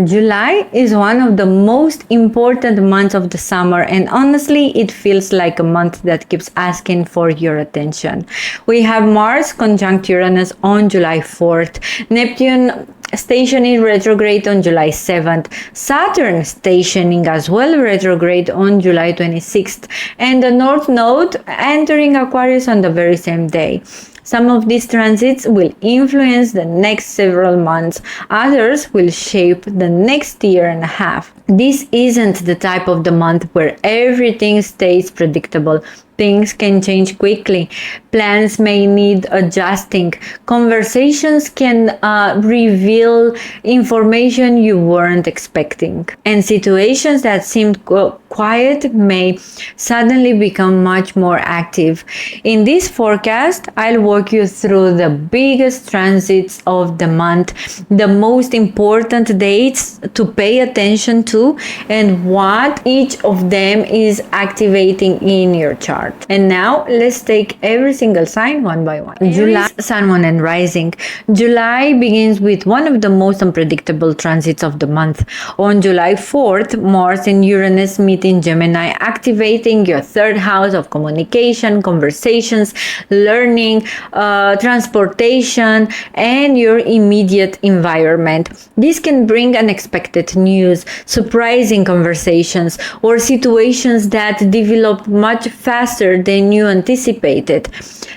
July is one of the most important months of the summer, and honestly, it feels like a month that keeps asking for your attention. We have Mars conjunct Uranus on July 4th, Neptune stationing retrograde on July 7th, Saturn stationing as well retrograde on July 26th, and the North Node entering Aquarius on the very same day. Some of these transits will influence the next several months, others will shape the next year and a half. This isn't the type of the month where everything stays predictable. Things can change quickly. Plans may need adjusting. Conversations can reveal information you weren't expecting. And situations that seemed quiet may suddenly become much more active. In this forecast, I'll walk you through the biggest transits of the month, the most important dates to pay attention to, and what each of them is activating in your chart. And now let's take every single sign one by one. July, Sun, Moon, and Rising. July begins with one of the most unpredictable transits of the month. On July 4th, Mars and Uranus meet in Gemini, activating your third house of communication, conversations, learning, transportation, and your immediate environment. This can bring unexpected news, surprising conversations, or situations that develop much faster than you anticipated.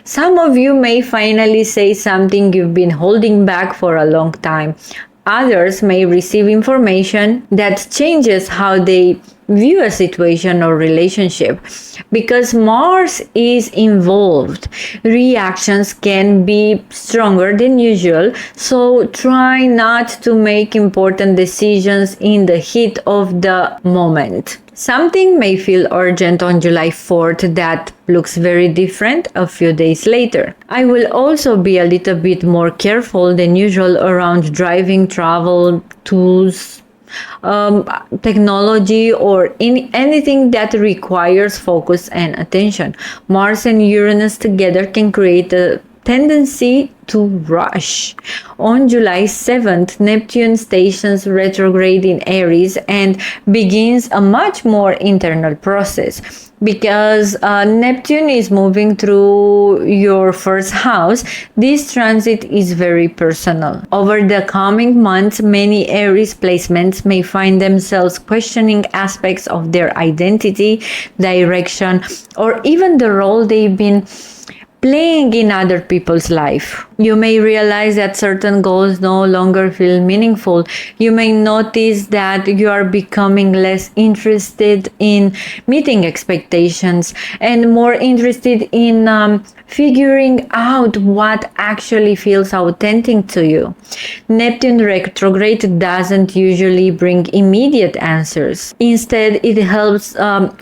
Some of you may finally say something you've been holding back for a long time. Others may receive information that changes how they view a situation or relationship. Because Mars is involved, reactions can be stronger than usual, so try not to make important decisions in the heat of the moment. Something may feel urgent on July 4th that looks very different a few days later. I will also be a little bit more careful than usual around driving, travel, tools, technology, or anything that requires focus and attention. Mars and Uranus together can create a tendency to rush. On July 7th, Neptune stations retrograde in Aries and begins a much more internal process. Because Neptune is moving through your first house, this transit is very personal. Over the coming months, many Aries placements may find themselves questioning aspects of their identity, direction, or even the role they've been playing in other people's life. You may realize that certain goals no longer feel meaningful. You may notice that you are becoming less interested in meeting expectations and more interested in figuring out what actually feels authentic to you. Neptune retrograde doesn't usually bring immediate answers. Instead, it helps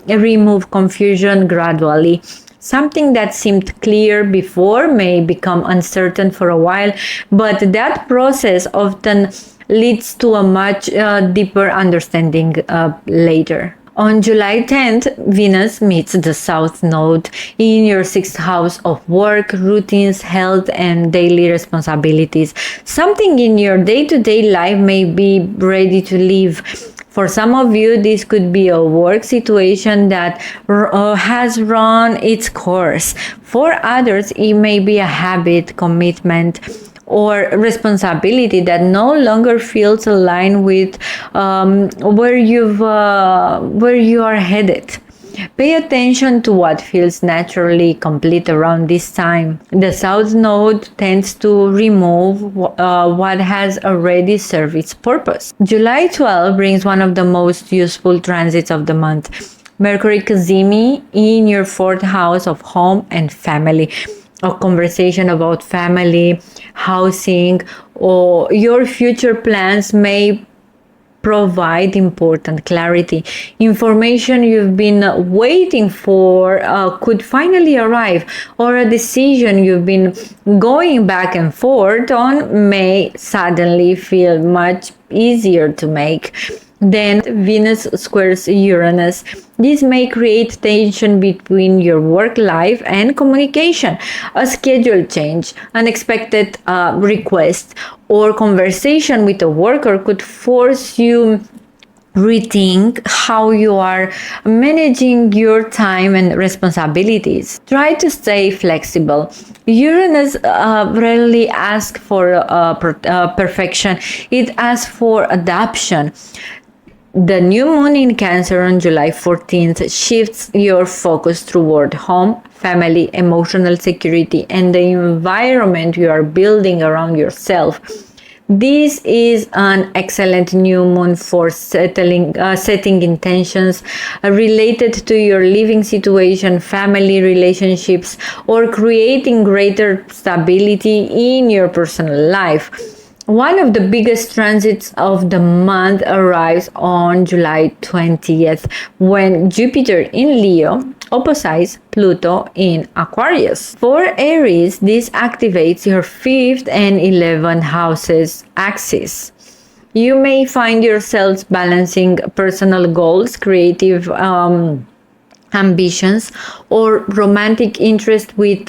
remove confusion gradually. Something that seemed clear before may become uncertain for a while, but that process often leads to a much deeper understanding later. On July 10th, Venus meets the South Node in your 6th house of work, routines, health, and daily responsibilities. Something in your day-to-day life may be ready to leave. For some of you, this could be a work situation that has run its course. For others, it may be a habit, commitment, or responsibility that no longer feels aligned with where you are headed. Pay attention to what feels naturally complete around this time. The South Node tends to remove what has already served its purpose. July 12 brings one of the most useful transits of the month. Mercury Cazimi in your 4th house of home and family. A conversation about family, housing, or your future plans may provide important clarity. Information you've been waiting for could finally arrive, or a decision you've been going back and forth on may suddenly feel much easier to make. Then Venus squares Uranus. This may create tension between your work life and communication. A schedule change, unexpected request, or conversation with a worker could force you rethink how you are managing your time and responsibilities. Try to stay flexible. Uranus rarely asks for perfection, it asks for adaptation. The new moon in Cancer on July 14th shifts your focus toward home, family, emotional security, and the environment you are building around yourself. This is an excellent new moon for setting intentions related to your living situation, family relationships, or creating greater stability in your personal life. One of the biggest transits of the month arrives on July 20th when Jupiter in Leo opposites Pluto in Aquarius. For Aries, this activates your 5th and 11th houses axis. You may find yourselves balancing personal goals, creative ambitions, or romantic interest with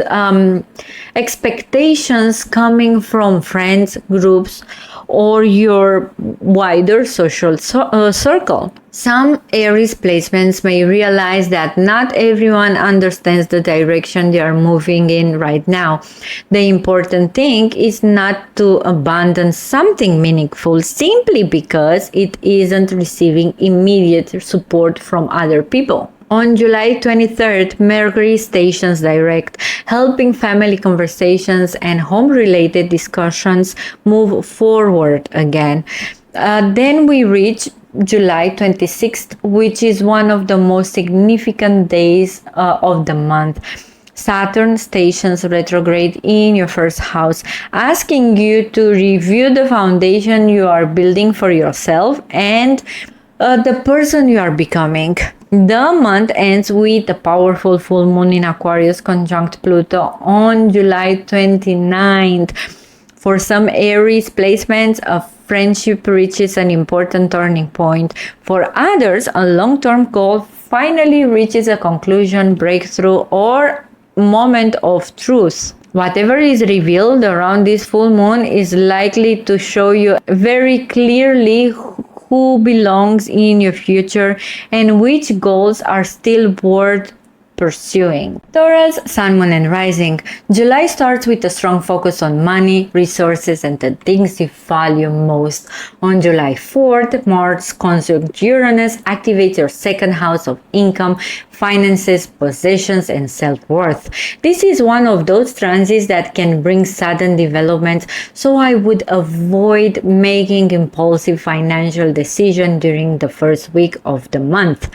expectations coming from friends, groups, or your wider social circle. Some Aries placements may realize that not everyone understands the direction they are moving in right now. The important thing is not to abandon something meaningful simply because it isn't receiving immediate support from other people. On July 23rd, Mercury stations direct, helping family conversations and home-related discussions move forward again. Then we reach July 26th, which is one of the most significant days of the month. Saturn stations retrograde in your first house, asking you to review the foundation you are building for yourself and the person you are becoming. The month ends with a powerful full moon in Aquarius conjunct Pluto on July 29th. For some Aries placements, a friendship reaches an important turning point. For others, a long-term goal finally reaches a conclusion, breakthrough, or moment of truth. Whatever is revealed around this full moon is likely to show you very clearly who belongs in your future and which goals are still worth pursuing. Taurus, Sun, Moon, and Rising. July starts with a strong focus on money, resources, and the things you value most. On July 4th, Mars conjunct Uranus activates your second house of income, finances, possessions, and self-worth. This is one of those transits that can bring sudden developments, so I would avoid making impulsive financial decisions during the first week of the month.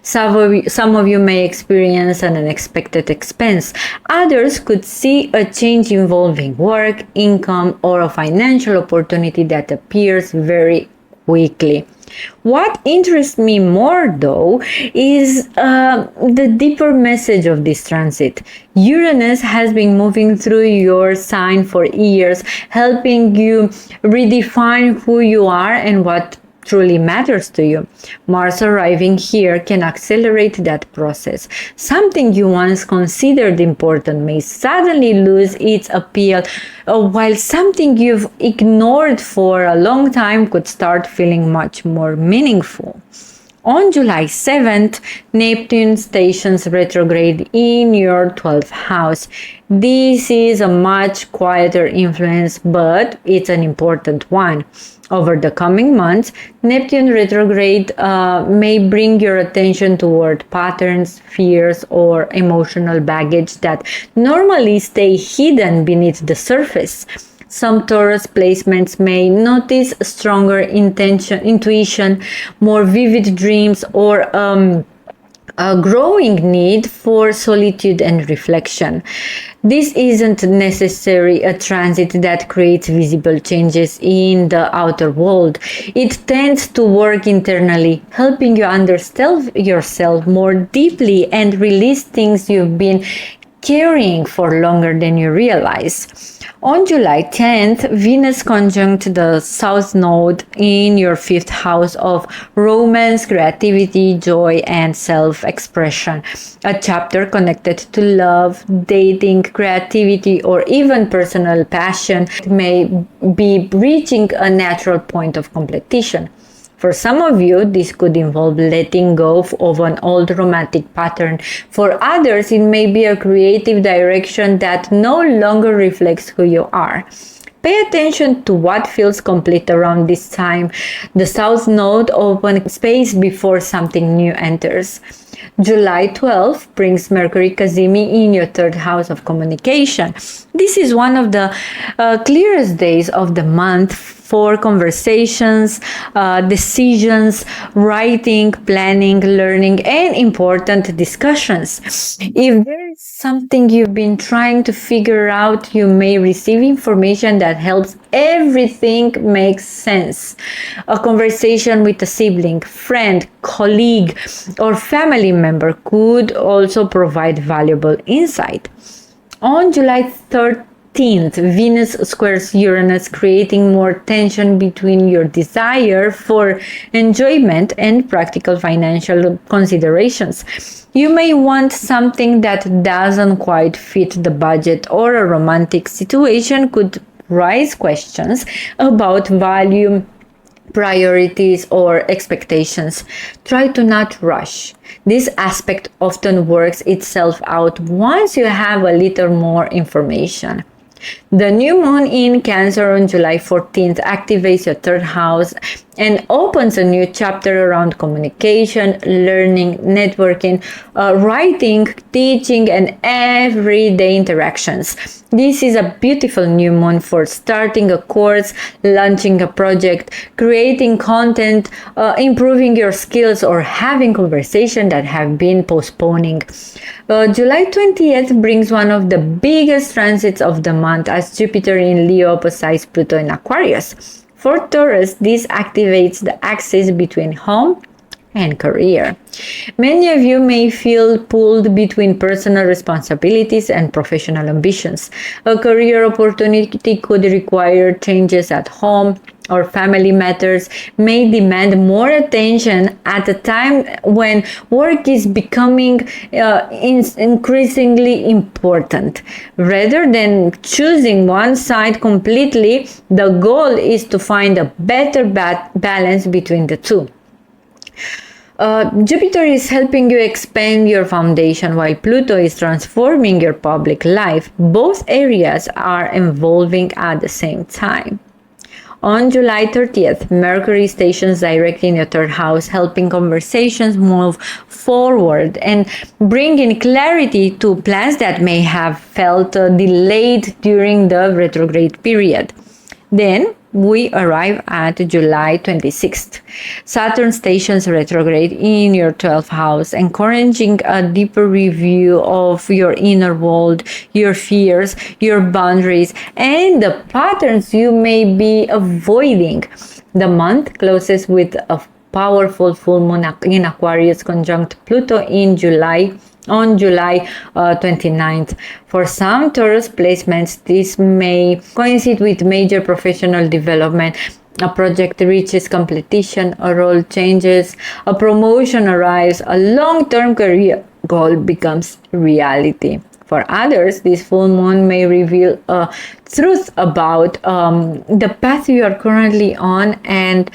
Some of you may experience an unexpected expense. Others could see a change involving work, income, or a financial opportunity that appears very quickly. What interests me more, though, is the deeper message of this transit. Uranus has been moving through your sign for years, helping you redefine who you are and what truly matters to you. Mars arriving here can accelerate that process. Something you once considered important may suddenly lose its appeal, while something you've ignored for a long time could start feeling much more meaningful. On July 7th, Neptune stations retrograde in your 12th house. This is a much quieter influence, but it's an important one. Over the coming months, Neptune retrograde may bring your attention toward patterns, fears, or emotional baggage that normally stay hidden beneath the surface. Some Taurus placements may notice stronger intuition, more vivid dreams, or a growing need for solitude and reflection. This isn't necessarily a transit that creates visible changes in the outer world. It tends to work internally, helping you understand yourself more deeply and release things you've been carrying for longer than you realize. On July 10th, Venus conjunct the South Node in your 5th house of romance, creativity, joy, and self-expression. A chapter connected to love, dating, creativity, or even personal passion may be reaching a natural point of completion. For some of you, this could involve letting go of an old romantic pattern. For others, it may be a creative direction that no longer reflects who you are. Pay attention to what feels complete around this time. The South Node opens space before something new enters. July 12th brings Mercury Cazimi in your 3rd house of communication. This is one of the clearest days of the month for conversations, decisions, writing, planning, learning, and important discussions. If there is something you've been trying to figure out, you may receive information that helps everything make sense. A conversation with a sibling, friend, colleague, or family member could also provide valuable insight. On July 13th, Venus squares Uranus, creating more tension between your desire for enjoyment and practical financial considerations. You may want something that doesn't quite fit the budget, or a romantic situation could raise questions about value, priorities, or expectations. Try to not rush. This aspect often works itself out once you have a little more information. The new moon in Cancer on July 14th activates your 3rd house and opens a new chapter around communication, learning, networking, writing, teaching, and everyday interactions. This is a beautiful new moon for starting a course, launching a project, creating content, improving your skills, or having conversations that have been postponing. July 20th brings one of the biggest transits of the month, as Jupiter in Leo opposites Pluto in Aquarius. For Taurus, this activates the axis between home and career. Many of you may feel pulled between personal responsibilities and professional ambitions. A career opportunity could require changes at home, or family matters may demand more attention at a time when work is becoming increasingly important. Rather than choosing one side completely, the goal is to find a better balance between the two. Jupiter is helping you expand your foundation, while Pluto is transforming your public life. Both areas are evolving at the same time. On July 30th, Mercury stations direct in your 3rd house, helping conversations move forward and bringing clarity to plans that may have felt delayed during the retrograde period. Then we arrive at July 26th. Saturn stations retrograde in your 12th house, encouraging a deeper review of your inner world, your fears, your boundaries, and the patterns you may be avoiding. The month closes with a powerful full moon in Aquarius conjunct Pluto on July 29th. For some Taurus placements, this may coincide with major professional development. A project reaches completion, a role changes, a promotion arrives, a long-term career goal becomes reality. For others, this full moon may reveal a truth about the path you are currently on, and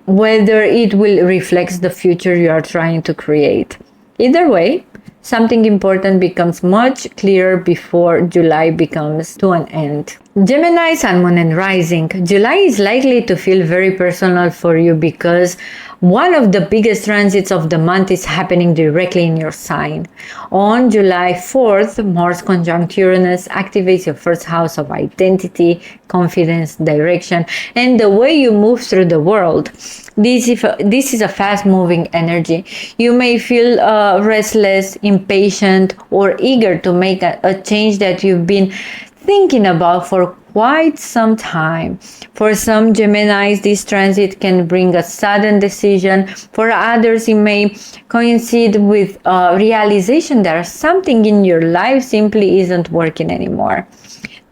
whether it will reflect the future you are trying to create. Either way, something important becomes much clearer before July comes to an end. Gemini, Sun, Moon, and Rising. July is likely to feel very personal for you because one of the biggest transits of the month is happening directly in your sign. On July 4th, Mars conjunct Uranus activates your 1st house of identity, confidence, direction, and the way you move through the world. This is a fast-moving energy. You may feel restless, impatient, or eager to make a change that you've been thinking about for quite some time. For some Geminis, this transit can bring a sudden decision. For others, it may coincide with a realization that something in your life simply isn't working anymore.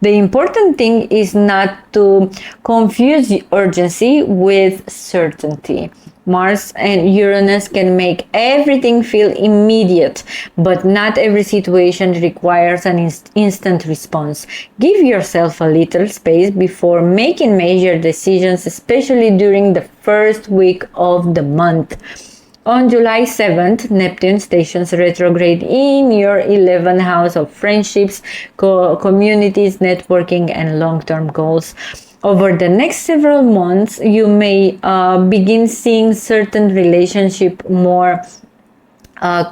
The important thing is not to confuse urgency with certainty. Mars and Uranus can make everything feel immediate, but not every situation requires an instant response. Give yourself a little space before making major decisions, especially during the first week of the month. On July 7th, Neptune stations retrograde in your 11th house of friendships, communities, networking, and long-term goals. Over the next several months, you may begin seeing certain relationships more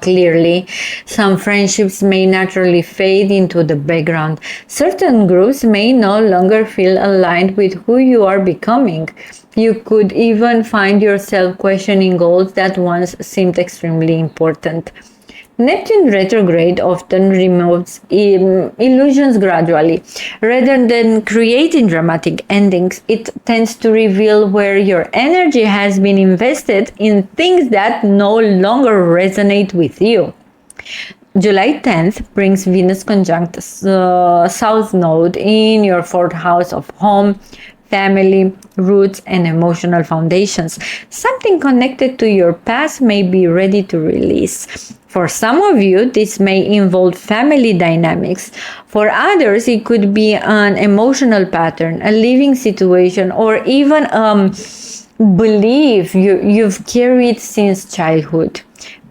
clearly. Some friendships may naturally fade into the background. Certain groups may no longer feel aligned with who you are becoming. You could even find yourself questioning goals that once seemed extremely important. Neptune retrograde often removes illusions gradually. Rather than creating dramatic endings, it tends to reveal where your energy has been invested in things that no longer resonate with you. July 10th brings Venus conjunct South Node in your 4th house of home, family, roots, and emotional foundations. Something connected to your past may be ready to release. For some of you, this may involve family dynamics. For others, it could be an emotional pattern, a living situation, or even belief you've carried since childhood.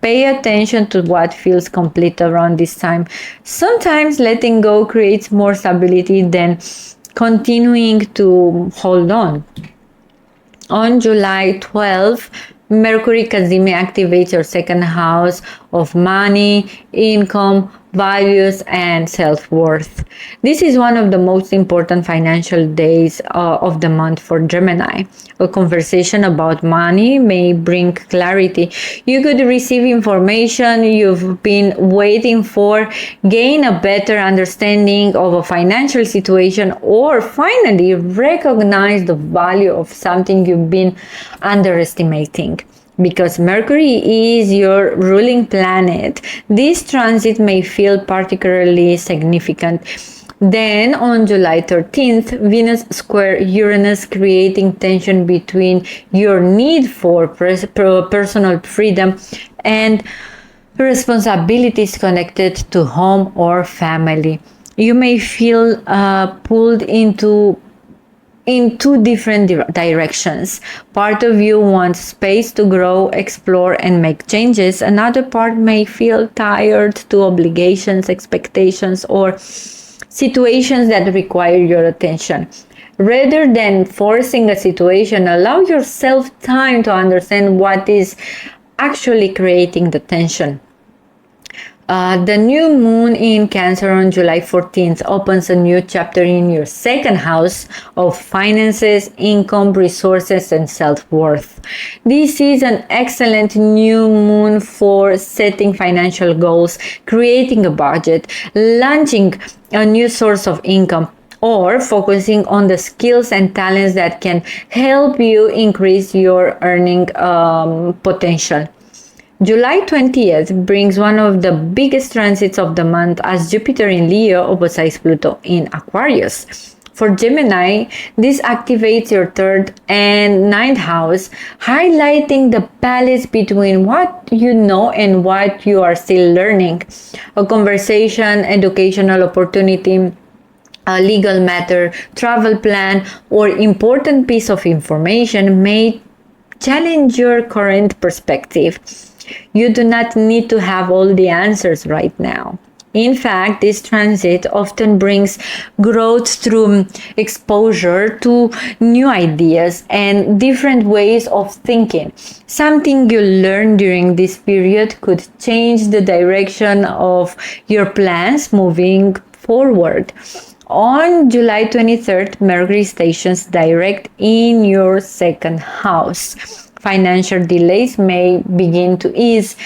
Pay attention to what feels complete around this time. Sometimes letting go creates more stability than continuing to hold on. On July 12th, Mercury Cazimi activates your 2nd house of money, income, values, and self-worth. This is one of the most important financial days of the month for Gemini. A conversation about money may bring clarity. You could receive information you've been waiting for, gain a better understanding of a financial situation, or finally recognize the value of something you've been underestimating. Because Mercury is your ruling planet, this transit may feel particularly significant. Then on July 13th, Venus square Uranus, creating tension between your need for personal freedom and responsibilities connected to home or family. You may feel pulled in two different directions. Part of you wants space to grow, explore, and make changes. Another part may feel tired to obligations, expectations, or situations that require your attention. Rather than forcing a situation, allow yourself time to understand what is actually creating the tension. The new moon in Cancer on July 14th opens a new chapter in your 2nd house of finances, income, resources, and self-worth. This is an excellent new moon for setting financial goals, creating a budget, launching a new source of income, or focusing on the skills and talents that can help you increase your earning potential. July 20th brings one of the biggest transits of the month as Jupiter in Leo opposites Pluto in Aquarius. For Gemini, this activates your 3rd and 9th house, highlighting the balance between what you know and what you are still learning. A conversation, educational opportunity, a legal matter, travel plan, or important piece of information may challenge your current perspective. You do not need to have all the answers right now. In fact, this transit often brings growth through exposure to new ideas and different ways of thinking. Something you learn during this period could change the direction of your plans moving forward. On July 23rd, Mercury stations direct in your 2nd house. Financial delays may begin to ease.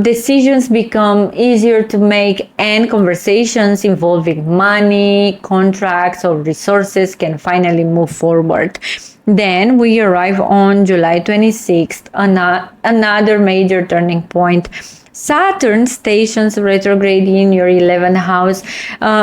Decisions become easier to make, and conversations involving money, contracts, or resources can finally move forward. Then we arrive on July 26th, another major turning point. Saturn stations retrograde in your 11th house,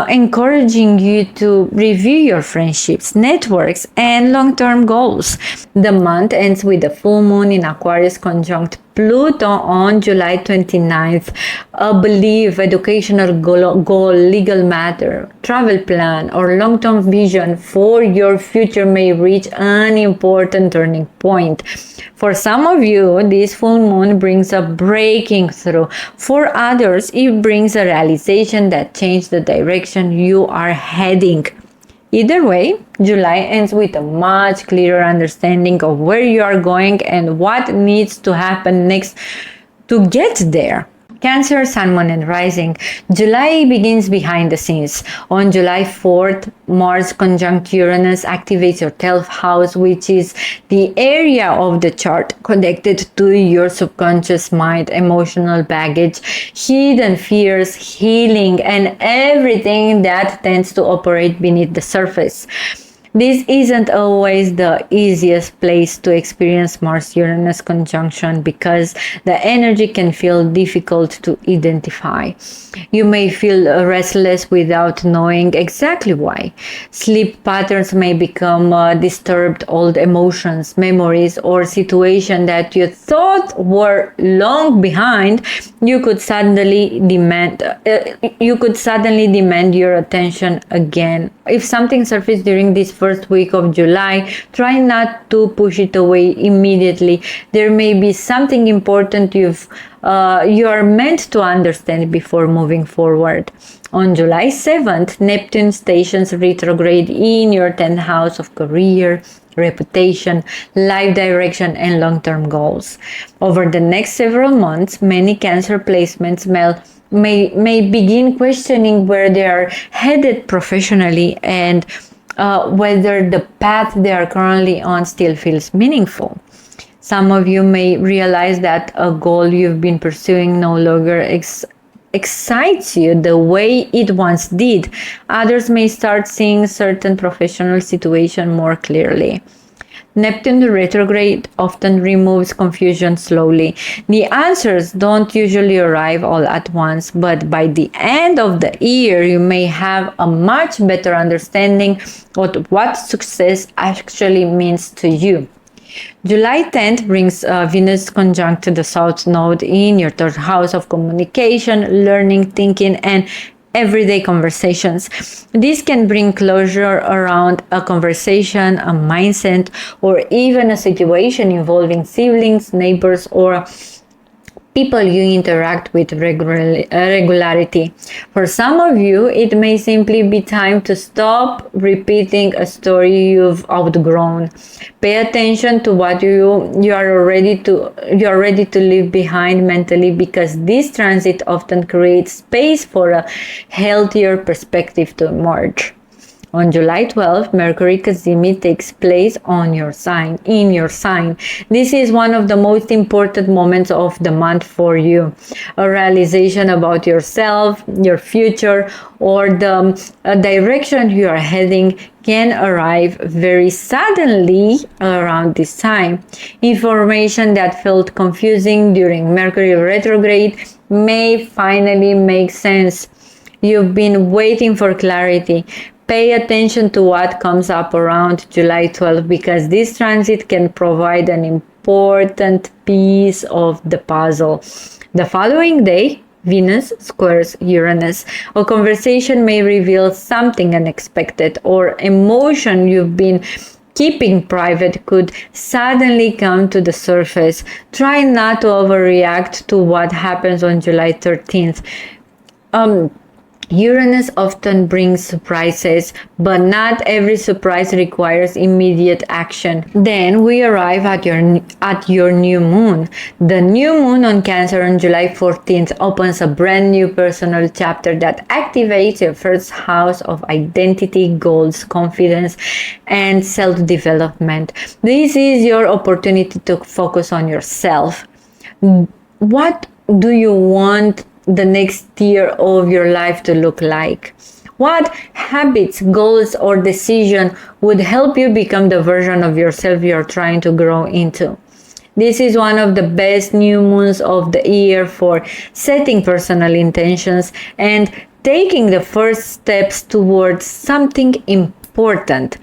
encouraging you to review your friendships, networks, and long-term goals. The month ends with a full moon in Aquarius conjunct Pluto on July 29th. A belief, educational goal, legal matter, travel plan, or long-term vision for your future may reach an important turning point. For some of you, this full moon brings a breaking through. For others, it brings a realization that changes the direction you are heading. Either way, July ends with a much clearer understanding of where you are going and what needs to happen next to get there. Cancer, Sun, Moon, and Rising. July begins behind the scenes. On July 4th, Mars conjunct Uranus activates your 12th house, which is the area of the chart connected to your subconscious mind, emotional baggage, hidden fears, healing, and everything that tends to operate beneath the surface. This isn't always the easiest place to experience Mars-Uranus conjunction because the energy can feel difficult to identify. You may feel restless without knowing exactly why. Sleep patterns may become disturbed. Old emotions, memories, or situations that you thought were long behind, you could suddenly demand your attention again. If something surfaced during this first week of July, try not to push it away immediately. There may be something important you are meant to understand before moving forward. On July 7th, Neptune stations retrograde in your 10th house of career, reputation, life direction, and long-term goals. Over the next several months, many Cancer placements may begin questioning where they are headed professionally and whether the path they are currently on still feels meaningful. Some of you may realize that a goal you've been pursuing no longer excites you the way it once did. Others may start seeing certain professional situation more clearly. Neptune retrograde often removes confusion slowly. The answers don't usually arrive all at once, but by the end of the year, you may have a much better understanding of what success actually means to you. July 10th brings Venus conjunct to the South Node in your 3rd house of communication, learning, thinking, and everyday conversations. This can bring closure around a conversation, a mindset, or even a situation involving siblings, neighbors, or people you interact with regularity. For some of you, it may simply be time to stop repeating a story you've outgrown. Pay attention to what you are ready to leave behind mentally, because this transit often creates space for a healthier perspective to emerge. On July 12th, Mercury Cazimi takes place in your sign. This is one of the most important moments of the month for you. A realization about yourself, your future, or the direction you are heading can arrive very suddenly around this time. Information that felt confusing during Mercury retrograde may finally make sense. You've been waiting for clarity. Pay attention to what comes up around July 12th, because this transit can provide an important piece of the puzzle. The following day, Venus squares Uranus. A conversation may reveal something unexpected, or emotion you've been keeping private could suddenly come to the surface. Try not to overreact to what happens on July 13th. Uranus often brings surprises, but not every surprise requires immediate action. Then we arrive at your new moon. The new moon on Cancer on July 14th opens a brand new personal chapter that activates your first house of identity, goals, confidence, and self-development. This is your opportunity to focus on yourself. What do you want the next year of your life to look like? What habits, goals, or decision would help you become the version of yourself you're trying to grow into? This is one of the best new moons of the year for setting personal intentions and taking the first steps towards something important.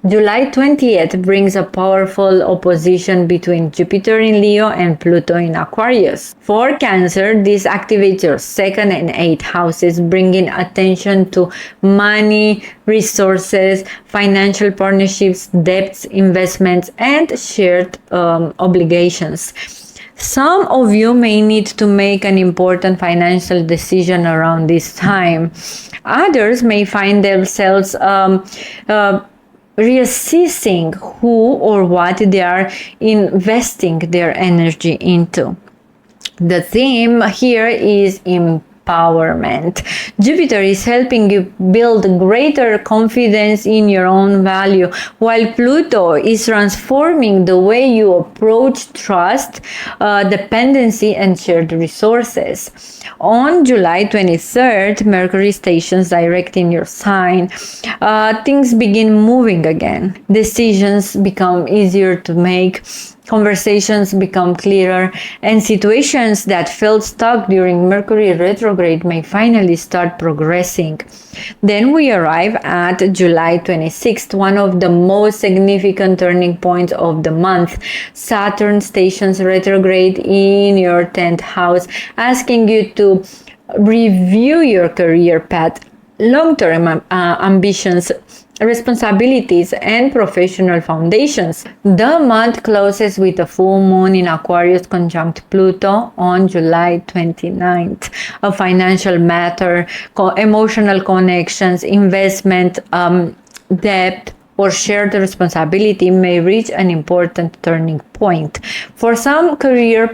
July 20th brings a powerful opposition between Jupiter in Leo and Pluto in Aquarius. For Cancer, this activates your second and eighth houses, bringing attention to money, resources, financial partnerships, debts, investments, and shared obligations. Some of you may need to make an important financial decision around this time. Others may find themselves reassessing who or what they are investing their energy into. The theme here is empowerment. Jupiter is helping you build greater confidence in your own value, while Pluto is transforming the way you approach trust, dependency, and shared resources. On July 23rd, Mercury stations direct in your sign. Things begin moving again. Decisions become easier to make. Conversations become clearer, and situations that felt stuck during Mercury retrograde may finally start progressing. Then we arrive at July 26th, one of the most significant turning points of the month. Saturn stations retrograde in your 10th house, asking you to review your career path, long-term ambitions, responsibilities, and professional foundations. The month closes with a full moon in Aquarius conjunct Pluto on July 29th. A financial matter, emotional connections, investment, debt, or shared responsibility may reach an important turning point. For some Cancer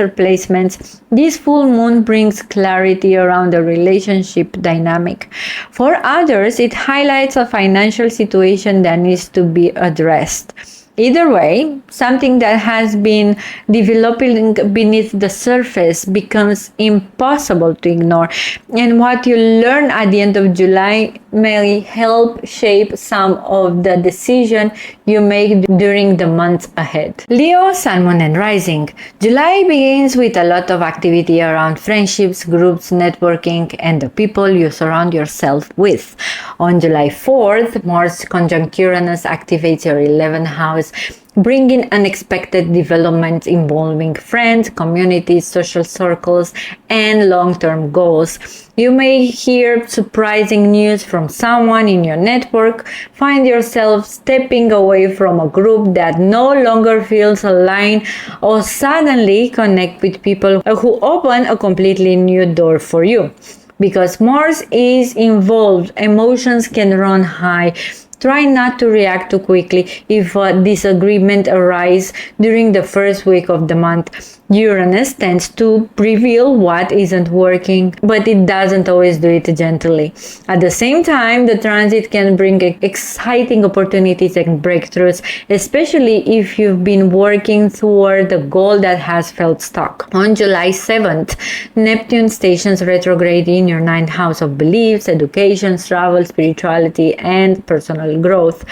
placements, this full moon brings clarity around the relationship dynamic. For others, it highlights a financial situation that needs to be addressed. Either way, something that has been developing beneath the surface becomes impossible to ignore, and what you learn at the end of July may help shape some of the decisions you make during the months ahead. Leo, Sun, Moon, and Rising. July begins with a lot of activity around friendships, groups, networking, and the people you surround yourself with. On July 4th, Mars conjunct Uranus activates your 11th house, bringing unexpected developments involving friends, communities, social circles, and long-term goals. You may hear surprising news from someone in your network, find yourself stepping away from a group that no longer feels aligned, or suddenly connect with people who open a completely new door for you. Because Mars is involved, emotions can run high. Try not to react too quickly if a disagreement arises during the first week of the month. Uranus tends to reveal what isn't working, but it doesn't always do it gently. At the same time, the transit can bring exciting opportunities and breakthroughs, especially if you've been working toward a goal that has felt stuck. On July 7th, Neptune stations retrograde in your 9th house of beliefs, education, travel, spirituality, and personal growth.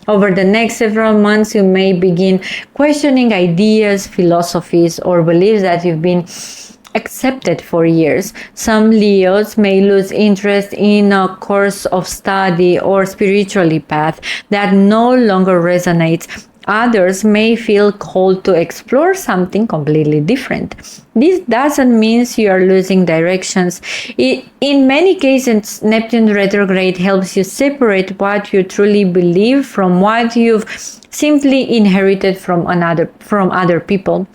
Over the next several months, you may begin questioning ideas, philosophies, or beliefs that you've been accepted for years. Some Leos may lose interest in a course of study or spirituality path that no longer resonates. Others may feel called to explore something completely different. This doesn't mean you are losing directions. In many cases, Neptune retrograde helps you separate what you truly believe from what you've simply inherited from other people.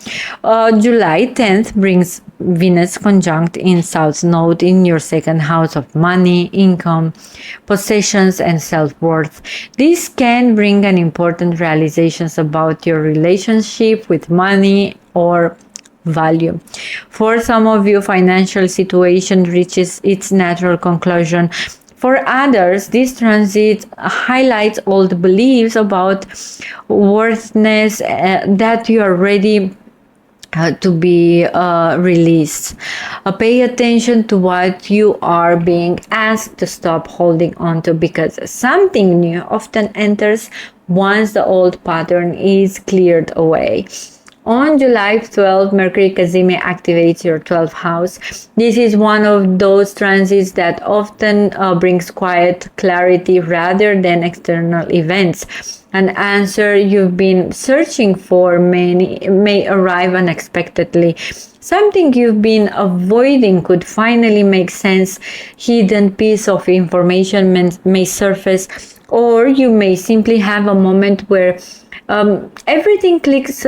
July 10th brings Venus conjunct in South Node in your second house of money, income, possessions, and self-worth. This can bring an important realizations about your relationship with money or value. For some of you, financial situation reaches its natural conclusion. For others, this transit highlights old beliefs about worthiness that you are ready to be released. Pay attention to what you are being asked to stop holding on to, because something new often enters once the old pattern is cleared away. On July 12th, Mercury Cazimi activates your 12th house. This is one of those transits that often brings quiet clarity rather than external events. An answer you've been searching for may arrive unexpectedly. Something you've been avoiding could finally make sense. Hidden piece of information may surface, or you may simply have a moment where everything clicks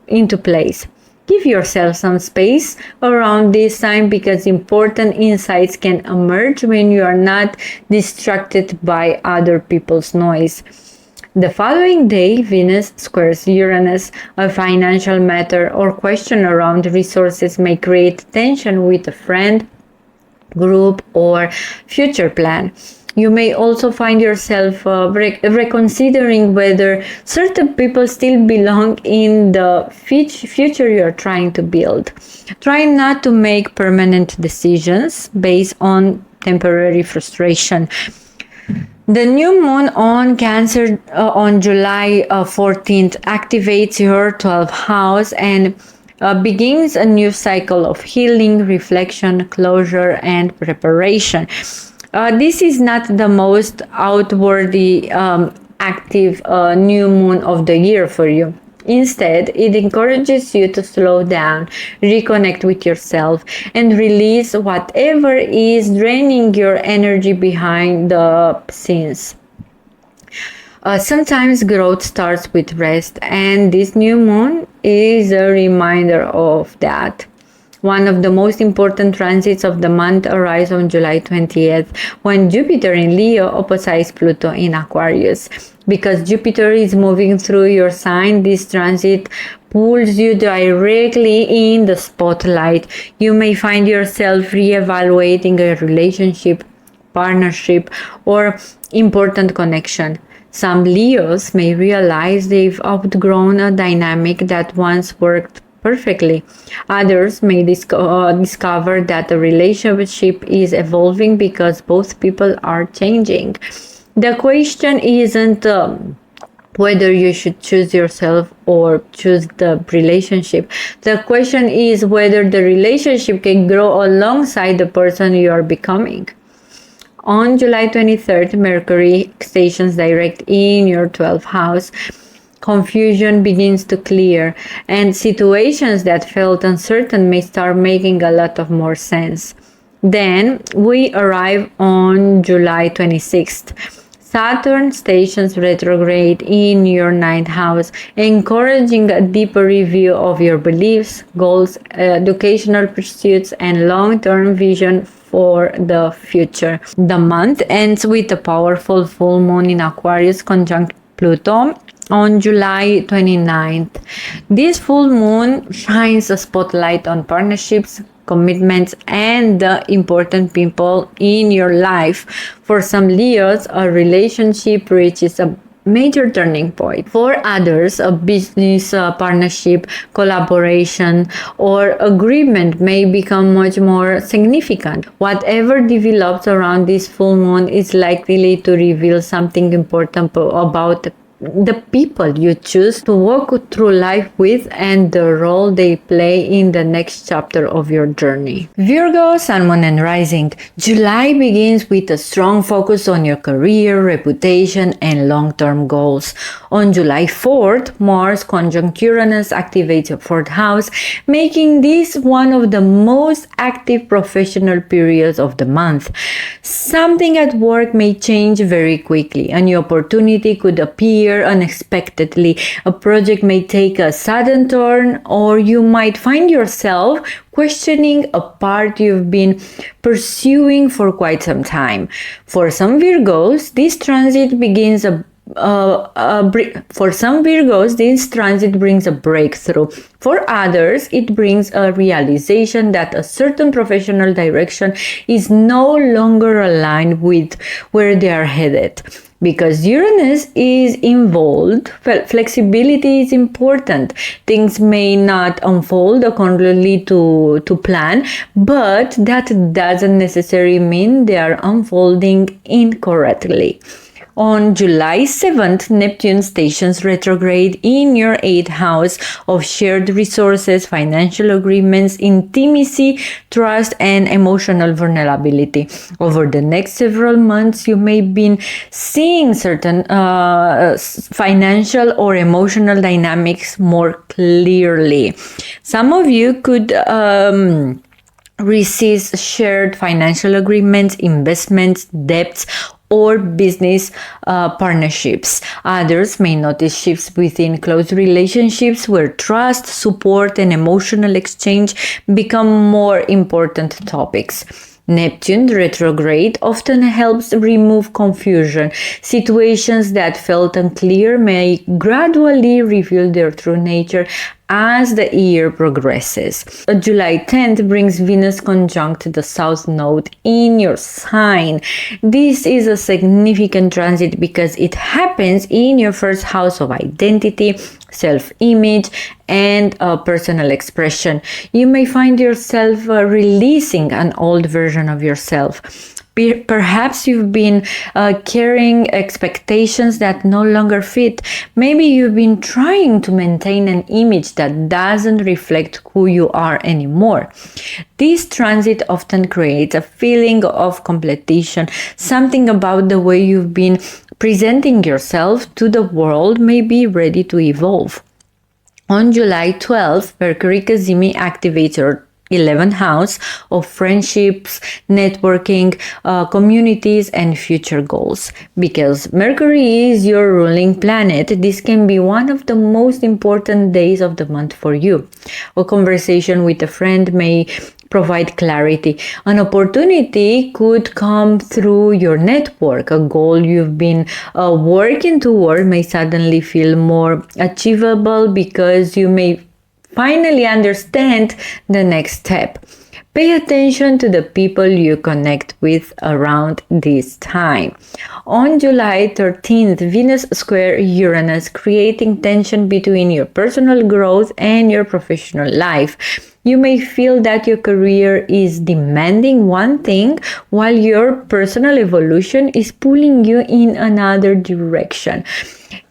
into place. Give yourself some space around this time, because important insights can emerge when you are not distracted by other people's noise. The following day, Venus squares Uranus. A financial matter or question around resources may create tension with a friend, group, or future plan. You may also find yourself reconsidering whether certain people still belong in the future you are trying to build. Try not to make permanent decisions based on temporary frustration. The new moon on Cancer on July 14th activates your 12th house and begins a new cycle of healing, reflection, closure, and preparation. This is not the most outwardly active new moon of the year for you. Instead, it encourages you to slow down, reconnect with yourself, and release whatever is draining your energy behind the scenes. Sometimes growth starts with rest, and this new moon is a reminder of that. One of the most important transits of the month arrives on July 20th, when Jupiter in Leo opposites Pluto in Aquarius. Because Jupiter is moving through your sign, this transit pulls you directly in the spotlight. You may find yourself re-evaluating a relationship, partnership, or important connection. Some Leos may realize they've outgrown a dynamic that once worked perfectly. Others may discover that the relationship is evolving because both people are changing. The question isn't whether you should choose yourself or choose the relationship. The question is whether the relationship can grow alongside the person you are becoming. On July 23rd, Mercury stations direct in your 12th house. Confusion begins to clear, and situations that felt uncertain may start making a lot of more sense. Then we arrive on July 26th. Saturn stations retrograde in your 9th house, encouraging a deeper review of your beliefs, goals, educational pursuits, and long-term vision for the future. The month ends with a powerful full moon in Aquarius conjunct Pluto on July 29th. This full moon shines a spotlight on partnerships, commitments, and the important people in your life. For some Leos, a relationship reaches a major turning point. For others, a business partnership, collaboration, or agreement may become much more significant. Whatever develops around this full moon is likely to reveal something important about the people you choose to walk through life with and the role they play in the next chapter of your journey. Virgo, Sun, Moon, and Rising. July begins with a strong focus on your career, reputation, and long-term goals. On July 4th, Mars conjunct Uranus activates your 4th house, making this one of the most active professional periods of the month. Something at work may change very quickly. A new opportunity could appear, appear unexpectedly. A project may take a sudden turn, or you might find yourself questioning a path you've been pursuing for quite some time. For some Virgos, this transit brings a breakthrough. For others, it brings a realization that a certain professional direction is no longer aligned with where they are headed. Because Uranus is involved, flexibility is important. Things may not unfold accordingly to plan, but that doesn't necessarily mean they are unfolding incorrectly. On July 7th, Neptune stations retrograde in your 8th house of shared resources, financial agreements, intimacy, trust, and emotional vulnerability. Over the next several months, you may be seeing certain financial or emotional dynamics more clearly. Some of you could receive shared financial agreements, investments, debts, or business partnerships. Others may notice shifts within close relationships where trust, support, and emotional exchange become more important topics. Neptune retrograde often helps remove confusion. Situations that felt unclear may gradually reveal their true nature as the year progresses. July 10th brings Venus conjunct the South Node in your sign. This is a significant transit because it happens in your first house of identity, self-image, and personal expression. You may find yourself releasing an old version of yourself. Perhaps you've been carrying expectations that no longer fit. Maybe you've been trying to maintain an image that doesn't reflect who you are anymore. This transit often creates a feeling of completion. Something about the way you've been presenting yourself to the world may be ready to evolve. On July 12th, Mercury Cazimi activates your 11th house of friendships, networking, communities, and future goals. Because Mercury is your ruling planet, this can be one of the most important days of the month for you. A conversation with a friend may provide clarity. An opportunity could come through your network. A goal you've been working toward may suddenly feel more achievable because you may finally understand the next step. Pay attention to the people you connect with around this time. On July 13th, Venus square Uranus, creating tension between your personal growth and your professional life. You may feel that your career is demanding one thing while your personal evolution is pulling you in another direction.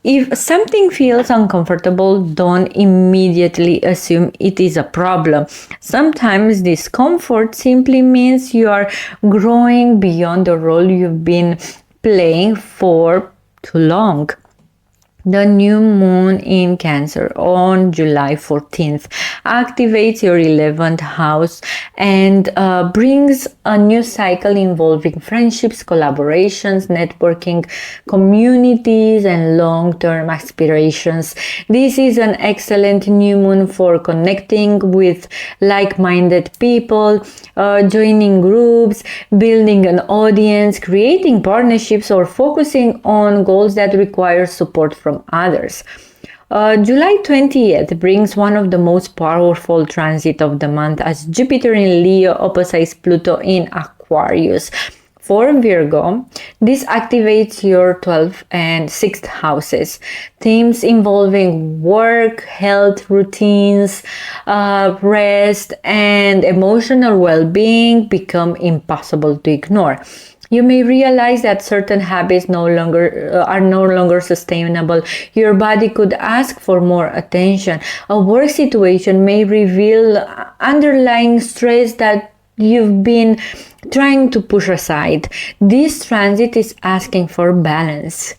If something feels uncomfortable, don't immediately assume it is a problem. Sometimes discomfort simply means you are growing beyond the role you've been playing for too long. The new moon in Cancer on July 14th activates your 11th house and brings a new cycle involving friendships, collaborations, networking, communities, and long-term aspirations. This is an excellent new moon for connecting with like-minded people, joining groups, building an audience, creating partnerships, or focusing on goals that require support from others. July 20th brings one of the most powerful transits of the month as Jupiter in Leo opposites Pluto in Aquarius. For Virgo, this activates your 12th and 6th houses. Themes involving work, health, routines, rest, and emotional well-being become impossible to ignore. You may realize that certain habits are no longer sustainable. Your body could ask for more attention. A work situation may reveal underlying stress that you've been trying to push aside. This transit is asking for balance.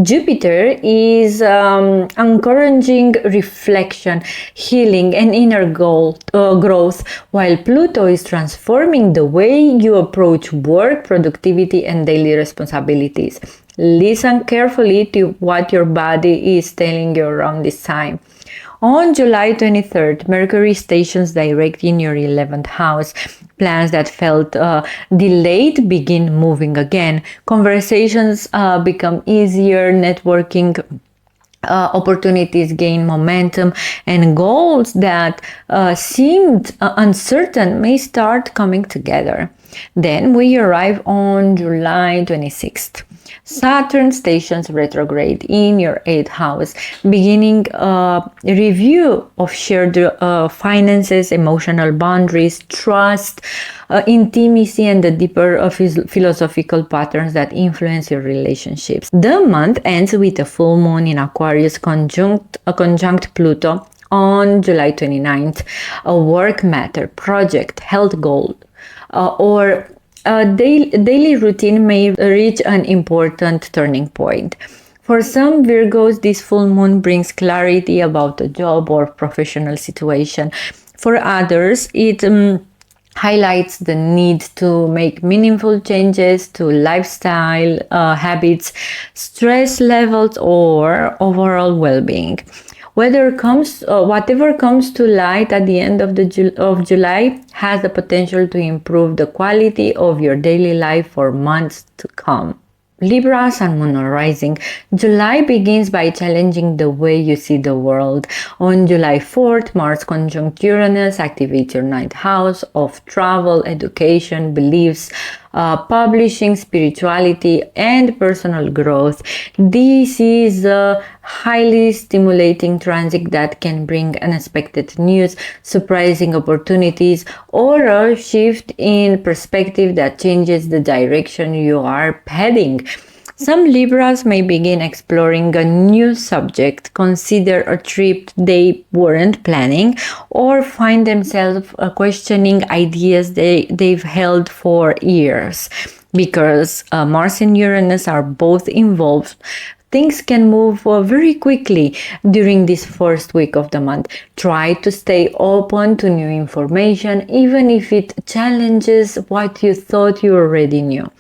Jupiter is encouraging reflection, healing, and inner growth, while Pluto is transforming the way you approach work, productivity, and daily responsibilities. Listen carefully to what your body is telling you around this time. On July 23rd, Mercury stations direct in your 11th house. Plans that felt delayed begin moving again. Conversations become easier, networking opportunities gain momentum, and goals that seemed uncertain may start coming together. Then we arrive on July 26th. Saturn stations retrograde in your 8th house, beginning a review of shared finances, emotional boundaries, trust, intimacy, and the deeper philosophical patterns that influence your relationships. The month ends with a full moon in Aquarius conjunct Pluto on July 29th. A work matter, project, health goal, or a daily routine may reach an important turning point. For some Virgos, this full moon brings clarity about a job or professional situation. For others, it highlights the need to make meaningful changes to lifestyle habits, stress levels, or overall well-being. Whatever comes to light at the end of July has the potential to improve the quality of your daily life for months to come. Libra, Sun, Moon, or Rising. July begins by challenging the way you see the world. On July 4th, Mars conjunct Uranus activates your 9th house of travel, education, beliefs, publishing, spirituality, and personal growth. This is a highly stimulating transit that can bring unexpected news, surprising opportunities, or a shift in perspective that changes the direction you are heading. Some Libras may begin exploring a new subject, consider a trip they weren't planning, or find themselves questioning ideas they've held for years. Because Mars and Uranus are both involved, things can move very quickly during this first week of the month. Try to stay open to new information, even if it challenges what you thought you already knew.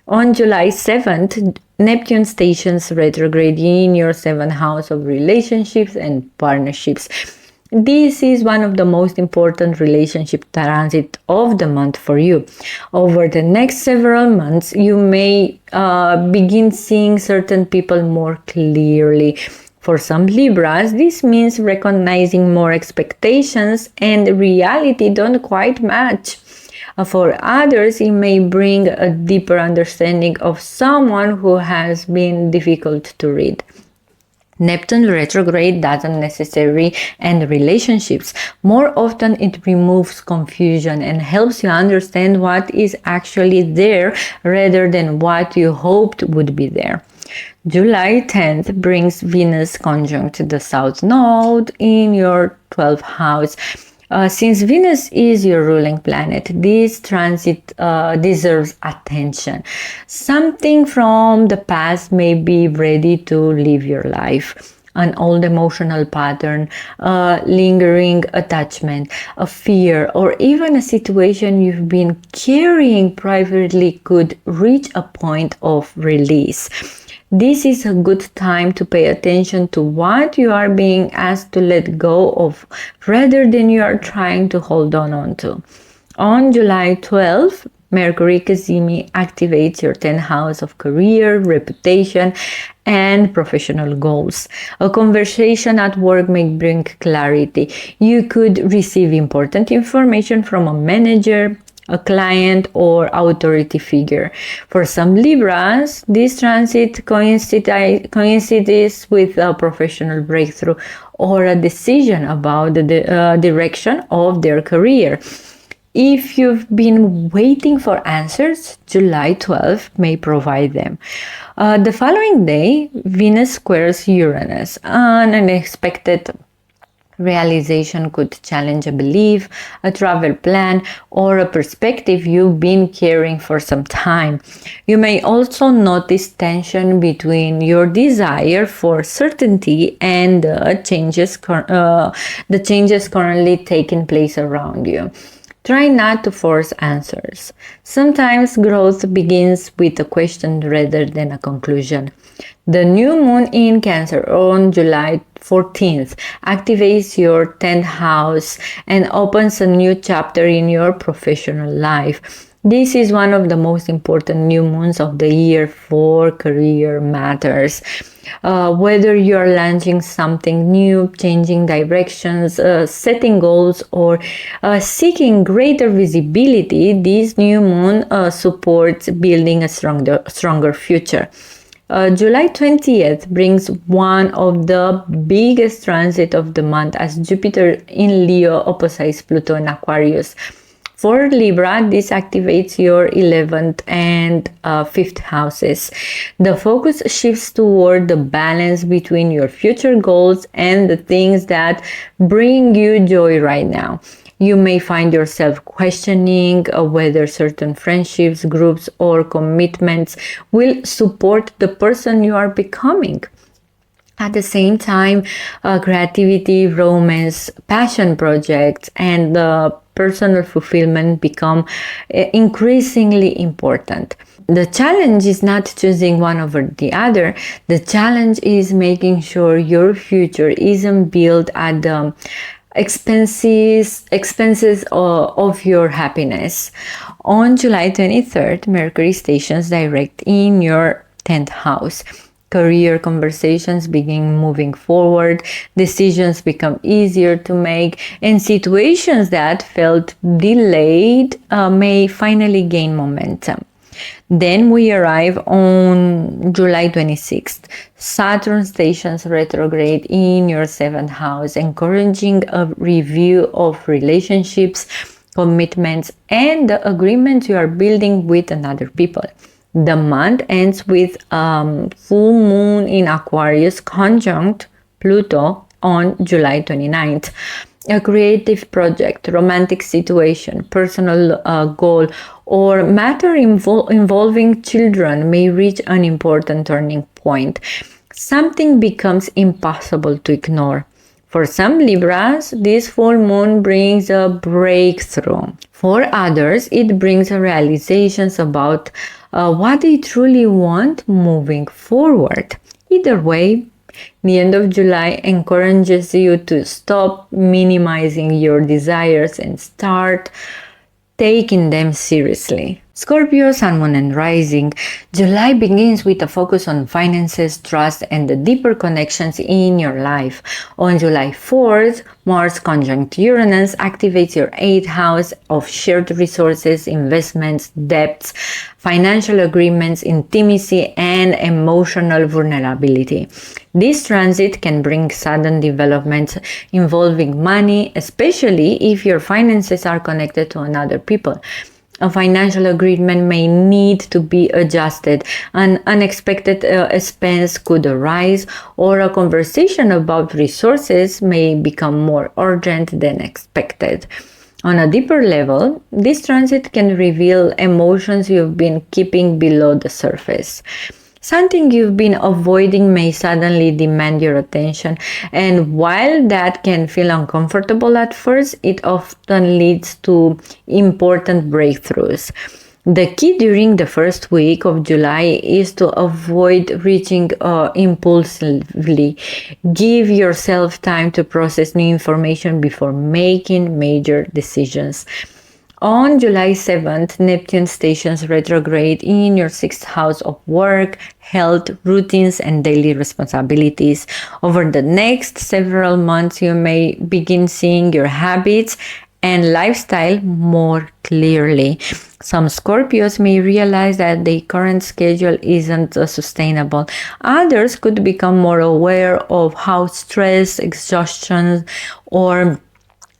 On July 7th, Neptune stations retrograde in your 7th house of relationships and partnerships. This is one of the most important relationship transit of the month for you. Over the next several months, you may begin seeing certain people more clearly. For some Libras, this means recognizing more expectations and reality don't quite match. For others, it may bring a deeper understanding of someone who has been difficult to read. Neptune retrograde doesn't necessarily end relationships. More often, it removes confusion and helps you understand what is actually there rather than what you hoped would be there. July 10th brings Venus conjunct the South Node in your 12th house. Since Venus is your ruling planet, this transit deserves attention. Something from the past may be ready to leave your life. An old emotional pattern, lingering attachment, a fear, or even a situation you've been carrying privately could reach a point of release. This is a good time to pay attention to what you are being asked to let go of rather than you are trying to hold on to. On July 12th, Mercury Cazimi activates your 10th house of career, reputation, and professional goals. A conversation at work may bring clarity. You could receive important information from a manager, a client, or authority figure. For some Libras, this transit coincides with a professional breakthrough or a decision about the direction of their career. If you've been waiting for answers, July 12th may provide them. The following day, Venus squares Uranus. An unexpected realization could challenge a belief, a travel plan, or a perspective you've been carrying for some time. You may also notice tension between your desire for certainty and the changes currently taking place around you. Try not to force answers. Sometimes growth begins with a question rather than a conclusion. The new moon in Cancer on July 14th activates your 10th house and opens a new chapter in your professional life. This is one of the most important new moons of the year for career matters. Whether you're launching something new, changing directions, setting goals, or seeking greater visibility, this new moon supports building a stronger future. July 20th brings one of the biggest transits of the month as Jupiter in Leo opposites Pluto in Aquarius. For Libra, this activates your 11th and 5th houses. The focus shifts toward the balance between your future goals and the things that bring you joy right now. You may find yourself questioning whether certain friendships, groups, or commitments will support the person you are becoming. At the same time, creativity, romance, passion projects, and personal fulfillment become increasingly important. The challenge is not choosing one over the other. The challenge is making sure your future isn't built at the expenses of your happiness. On July 23rd, Mercury stations direct in your 10th house. Career conversations begin moving forward, decisions become easier to make, and situations that felt delayed may finally gain momentum. Then we arrive on July 26th. Saturn stations retrograde in your 7th house, encouraging a review of relationships, commitments, and the agreements you are building with another people. The month ends with full moon in Aquarius conjunct Pluto on July 29th. A creative project, romantic situation, personal goal, or matter involving children may reach an important turning point. Something becomes impossible to ignore. For some Libras, this full moon brings a breakthrough. For others, it brings realizations about what they truly want moving forward. Either way, the end of July encourages you to stop minimizing your desires and start taking them seriously. Scorpio, Sun, Moon, and Rising. July begins with a focus on finances, trust, and the deeper connections in your life. On July 4th, Mars conjunct Uranus activates your 8th house of shared resources, investments, debts, financial agreements, intimacy, and emotional vulnerability. This transit can bring sudden developments involving money, especially if your finances are connected to another people. A financial agreement may need to be adjusted, an unexpected expense could arise, or a conversation about resources may become more urgent than expected. On a deeper level, this transit can reveal emotions you've been keeping below the surface. Something you've been avoiding may suddenly demand your attention, and while that can feel uncomfortable at first, it often leads to important breakthroughs. The key during the first week of July is to avoid reaching impulsively. Give yourself time to process new information before making major decisions. On July 7th, Neptune stations retrograde in your 6th house of work, health, routines, and daily responsibilities. Over the next several months, you may begin seeing your habits and lifestyle more clearly. Some Scorpios may realize that their current schedule isn't sustainable. Others could become more aware of how stress, exhaustion, or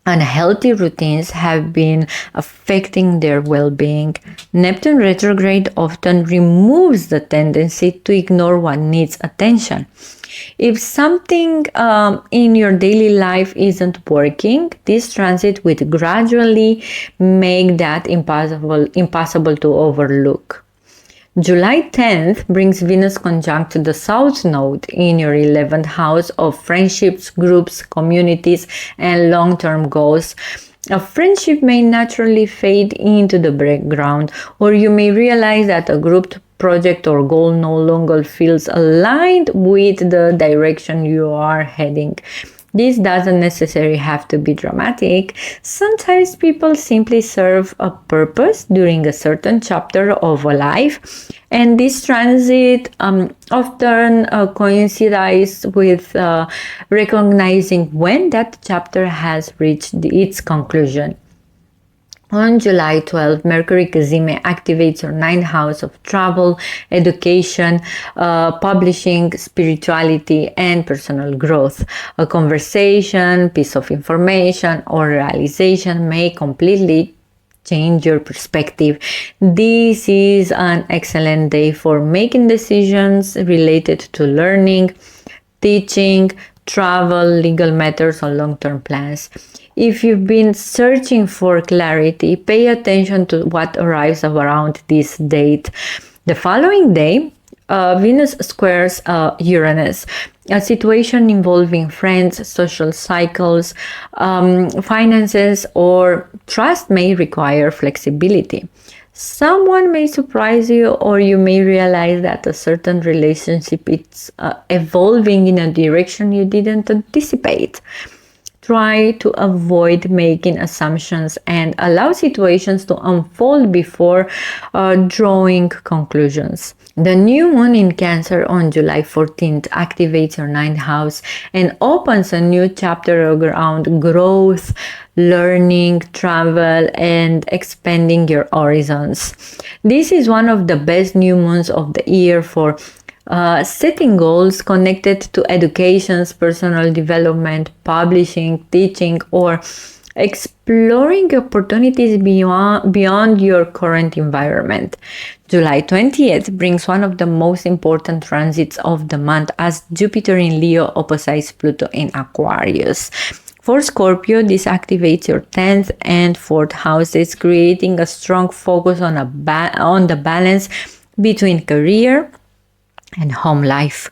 unhealthy routines have been affecting their well-being. Neptune retrograde often removes the tendency to ignore what needs attention. If something in your daily life isn't working, this transit will gradually make that impossible to overlook. July 10th brings Venus conjunct the South Node in your 11th house of friendships, groups, communities, and long-term goals. A friendship may naturally fade into the background, or you may realize that a group project or goal no longer feels aligned with the direction you are heading. This doesn't necessarily have to be dramatic. Sometimes people simply serve a purpose during a certain chapter of a life, and this transit often coincides with recognizing when that chapter has reached its conclusion. On July 12, Mercury Cazimi activates your ninth house of travel, education, publishing, spirituality, and personal growth. A conversation, piece of information, or realization may completely change your perspective. This is an excellent day for making decisions related to learning, teaching, travel, legal matters, or long-term plans. If you've been searching for clarity, pay attention to what arrives around this date. The following day, Venus squares Uranus, a situation involving friends, social cycles, finances, or trust may require flexibility. Someone may surprise you, or you may realize that a certain relationship is evolving in a direction you didn't anticipate. Try to avoid making assumptions and allow situations to unfold before drawing conclusions. The new moon in Cancer on July 14th activates your ninth house and opens a new chapter around growth, learning, travel, and expanding your horizons. This is one of the best new moons of the year for setting goals connected to education, personal development, publishing, teaching, or exploring opportunities beyond your current environment. July 20th brings one of the most important transits of the month as Jupiter in Leo opposites Pluto in Aquarius. For Scorpio, this activates your 10th and 4th houses, creating a strong focus on the balance between career and home life.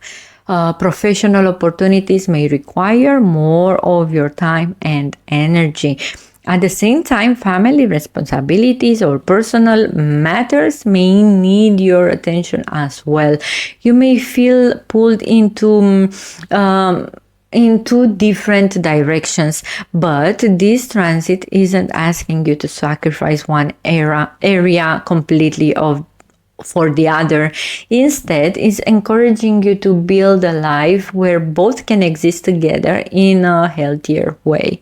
Professional opportunities may require more of your time and energy. At the same time, family responsibilities or personal matters may need your attention as well. You may feel pulled into different directions, but this transit isn't asking you to sacrifice one area completely for the other. Instead, it's encouraging you to build a life where both can exist together in a healthier way.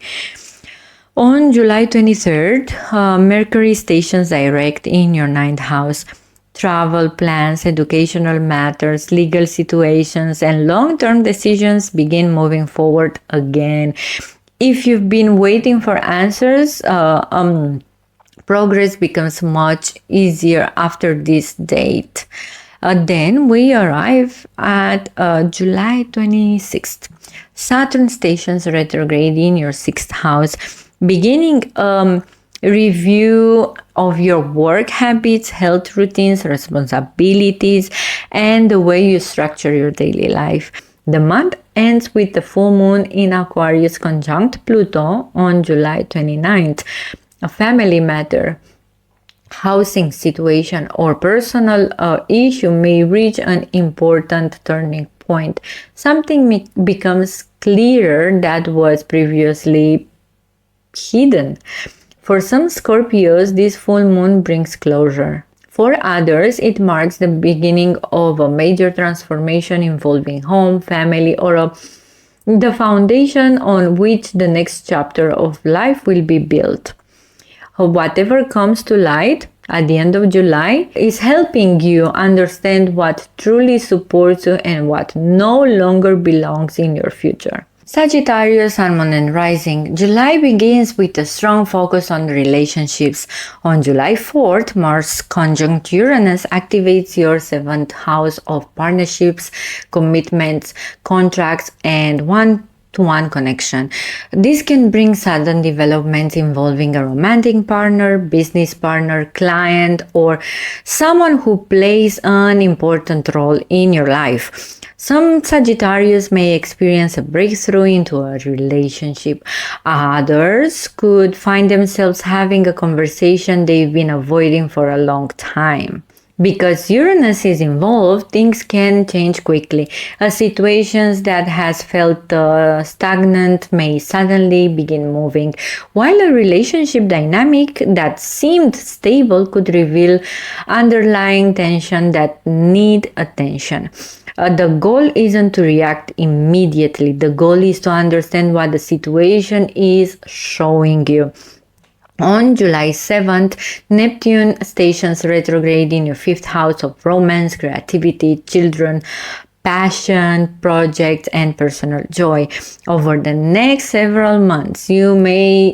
On July 23rd, Mercury stations direct in your ninth house. Travel plans, educational matters, legal situations, and long-term decisions begin moving forward again. If you've been waiting for answers, progress becomes much easier after this date. Then we arrive at July 26th. Saturn stations retrograde in your 6th house, beginning review of your work habits, health routines, responsibilities, and the way you structure your daily life. The month ends with the full moon in Aquarius conjunct Pluto on July 29th. A family matter, housing situation, or personal issue may reach an important turning point. Something becomes clearer that was previously hidden. For some Scorpios, this full moon brings closure. For others, it marks the beginning of a major transformation involving home, family, or the foundation on which the next chapter of life will be built. Whatever comes to light at the end of July is helping you understand what truly supports you and what no longer belongs in your future. Sagittarius, Sun, Moon, and Rising. July begins with a strong focus on relationships. On July 4th, Mars conjunct Uranus activates your 7th house of partnerships, commitments, contracts, and one-to-one connection. This can bring sudden developments involving a romantic partner, business partner, client, or someone who plays an important role in your life. Some Sagittarius may experience a breakthrough into a relationship. Others could find themselves having a conversation they've been avoiding for a long time. Because Uranus is involved, things can change quickly. Situations that has felt stagnant may suddenly begin moving, while a relationship dynamic that seemed stable could reveal underlying tension that need attention. The goal isn't to react immediately. The goal is to understand what the situation is showing you. On July 7th, Neptune stations retrograde in your 5th house of romance, creativity, children, passion, projects, and personal joy. Over the next several months, you may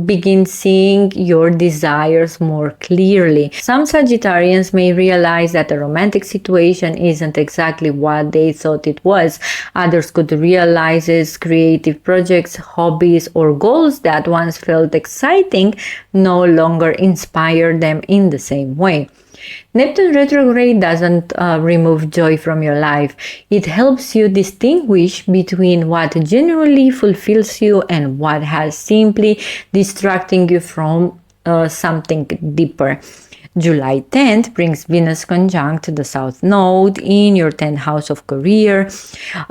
begin seeing your desires more clearly. Some Sagittarians may realize that a romantic situation isn't exactly what they thought it was. Others could realize creative projects, hobbies, or goals that once felt exciting no longer inspire them in the same way. Neptune retrograde doesn't remove joy from your life. It helps you distinguish between what genuinely fulfills you and what has simply distracting you from something deeper. July 10th brings Venus conjunct the South Node in your 10th house of career,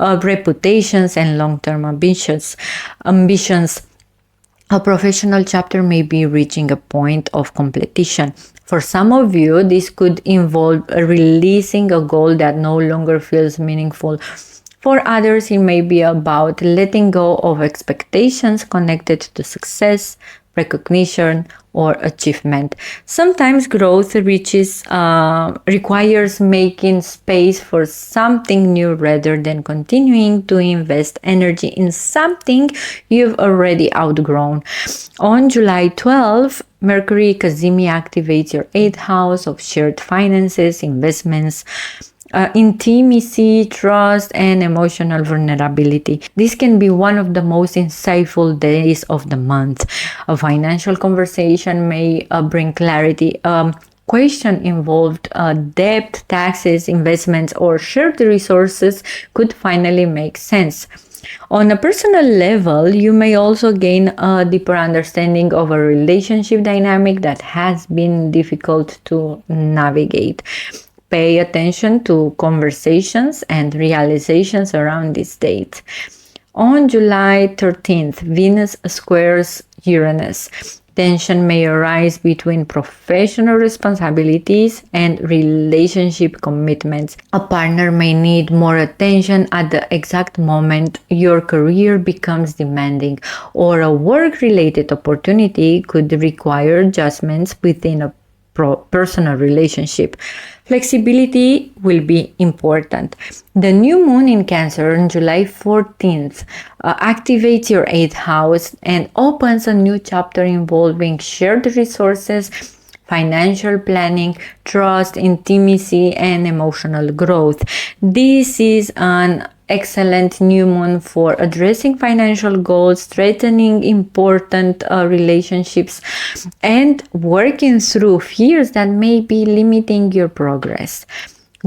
reputations, and long-term ambitions. A professional chapter may be reaching a point of completion. For some of you, this could involve releasing a goal that no longer feels meaningful. For others, it may be about letting go of expectations connected to success, recognition, or achievement. Sometimes growth requires making space for something new rather than continuing to invest energy in something you've already outgrown. On July 12th, Mercury Cazimi activates your 8th house of shared finances, investments, intimacy, trust, and emotional vulnerability. This can be one of the most insightful days of the month. A financial conversation may bring clarity. Question involved debt, taxes, investments, or shared resources could finally make sense. On a personal level, you may also gain a deeper understanding of a relationship dynamic that has been difficult to navigate. Pay attention to conversations and realizations around this date. On July 13th, Venus squares Uranus. Tension may arise between professional responsibilities and relationship commitments. A partner may need more attention at the exact moment your career becomes demanding, or a work-related opportunity could require adjustments within a personal relationship. Flexibility will be important. The new moon in Cancer on July 14th activates your 8th house and opens a new chapter involving shared resources, financial planning, trust, intimacy, and emotional growth. This is an excellent new moon for addressing financial goals, strengthening important relationships, and working through fears that may be limiting your progress.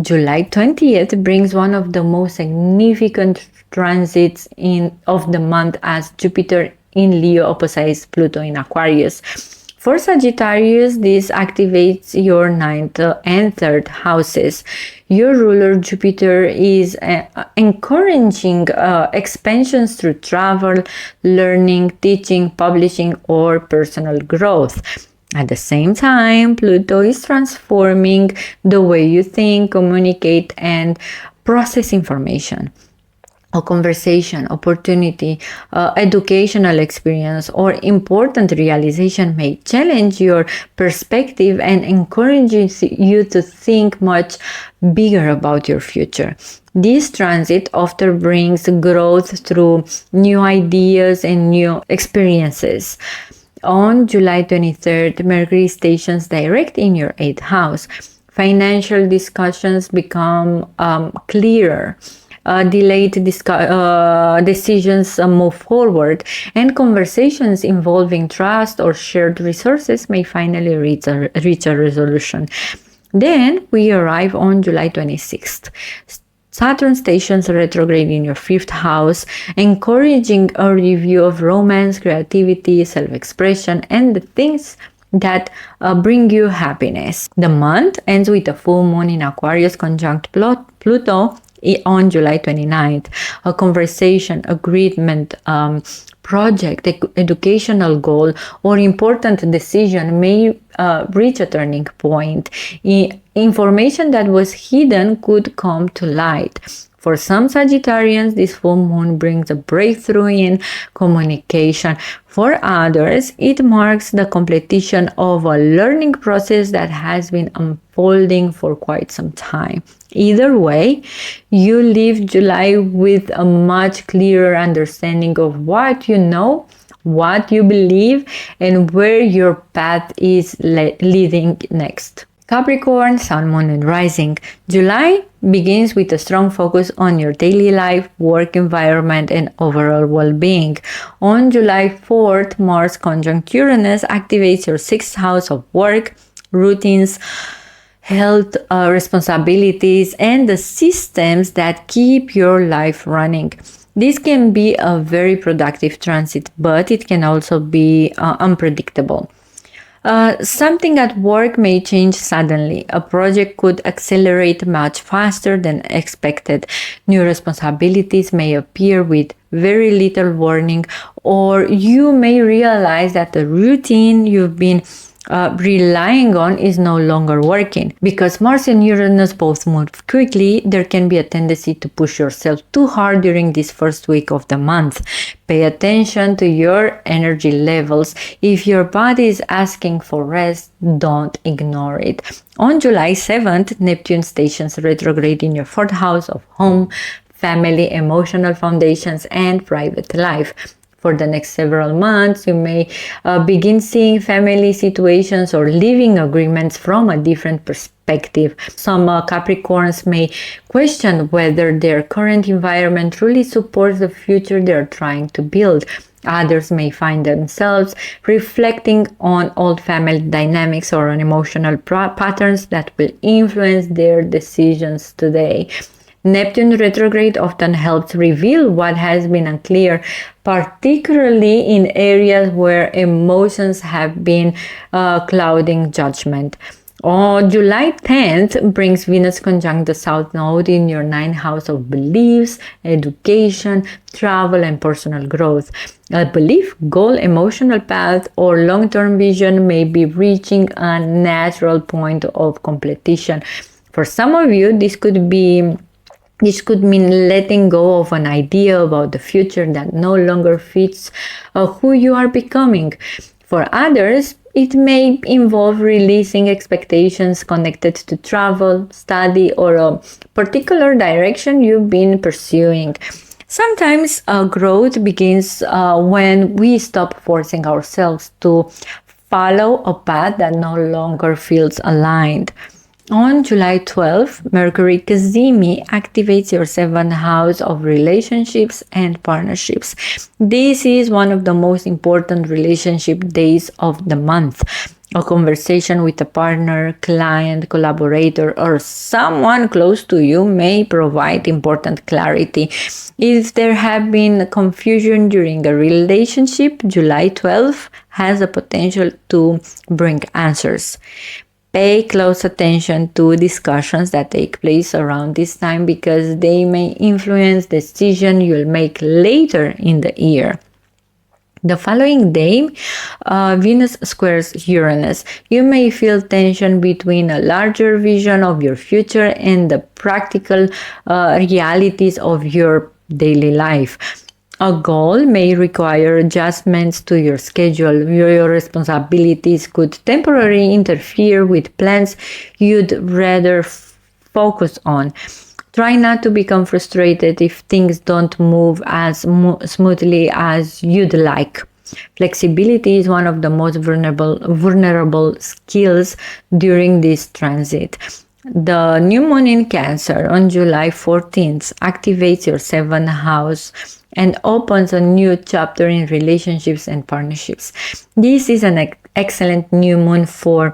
July 20th brings one of the most significant transits of the month as Jupiter in Leo opposites Pluto in Aquarius. For Sagittarius, this activates your 9th and 3rd houses. Your ruler Jupiter is encouraging expansions through travel, learning, teaching, publishing, or personal growth. At the same time, Pluto is transforming the way you think, communicate, and process information. A conversation, opportunity, educational experience, or important realization may challenge your perspective and encourage you to think much bigger about your future. This transit often brings growth through new ideas and new experiences. On July 23rd, Mercury stations direct in your 8th house. Financial discussions become clearer. Delayed decisions move forward, and conversations involving trust or shared resources may finally reach a resolution. Then we arrive on July 26th. Saturn stations retrograde in your 5th house, encouraging a review of romance, creativity, self-expression, and the things that bring you happiness. The month ends with a full moon in Aquarius conjunct Pluto on July 29th. A conversation, agreement, project, educational goal, or important decision may reach a turning point. Information that was hidden could come to light. For some Sagittarians, this full moon brings a breakthrough in communication. For others, it marks the completion of a learning process that has been unfolding for quite some time. Either way, you leave July with a much clearer understanding of what you know, what you believe, and where your path is leading next. Capricorn, Sun, Moon, and Rising. July begins with a strong focus on your daily life, work environment, and overall well-being. On July 4th, Mars conjunct Uranus activates your 6th house of work, routines, health, responsibilities, and the systems that keep your life running. This can be a very productive transit, but it can also be unpredictable. Something at work may change suddenly. A project could accelerate much faster than expected. New responsibilities may appear with very little warning, or you may realize that the routine you've been relying on is no longer working. Because Mars and Uranus both move quickly, there can be a tendency to push yourself too hard during this first week of the month. Pay attention to your energy levels. If your body is asking for rest, don't ignore it. On July 7th, Neptune stations retrograde in your 4th house of home, family, emotional foundations, and private life. For the next several months, you may begin seeing family situations or living agreements from a different perspective. Some Capricorns may question whether their current environment truly supports the future they're trying to build. Others may find themselves reflecting on old family dynamics or on emotional patterns that will influence their decisions today. Neptune retrograde often helps reveal what has been unclear, particularly in areas where emotions have been clouding judgment. On July 10th brings Venus conjunct the South Node in your 9th house of beliefs, education, travel, and personal growth. A belief, goal, emotional path, or long-term vision may be reaching a natural point of completion. For some of you, this could mean letting go of an idea about the future that no longer fits who you are becoming. For others, it may involve releasing expectations connected to travel, study, or a particular direction you've been pursuing. Sometimes growth begins when we stop forcing ourselves to follow a path that no longer feels aligned. On July 12th, Mercury Cazimi activates your 7th house of relationships and partnerships. This is one of the most important relationship days of the month. A conversation with a partner, client, collaborator, or someone close to you may provide important clarity. If there have been confusion during a relationship, July 12th has the potential to bring answers. Pay close attention to discussions that take place around this time because they may influence decisions you'll make later in the year. The following day, Venus squares Uranus. You may feel tension between a larger vision of your future and the practical realities of your daily life. A goal may require adjustments to your schedule. Your responsibilities could temporarily interfere with plans you'd rather focus on. Try not to become frustrated if things don't move as smoothly as you'd like. Flexibility is one of the most vulnerable skills during this transit. The new moon in Cancer on July 14th activates your 7th house and opens a new chapter in relationships and partnerships. This is an excellent new moon for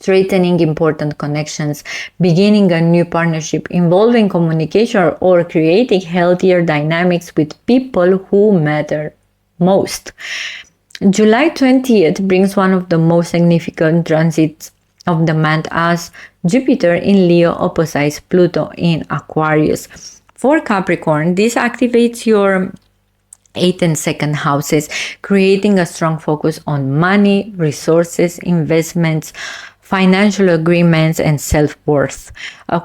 strengthening important connections, beginning a new partnership, involving communication, or creating healthier dynamics with people who matter most. July 20th brings one of the most significant transits of the month as Jupiter in Leo opposites Pluto in Aquarius. For Capricorn, this activates your 8th and 2nd houses, creating a strong focus on money, resources, investments, financial agreements, and self-worth.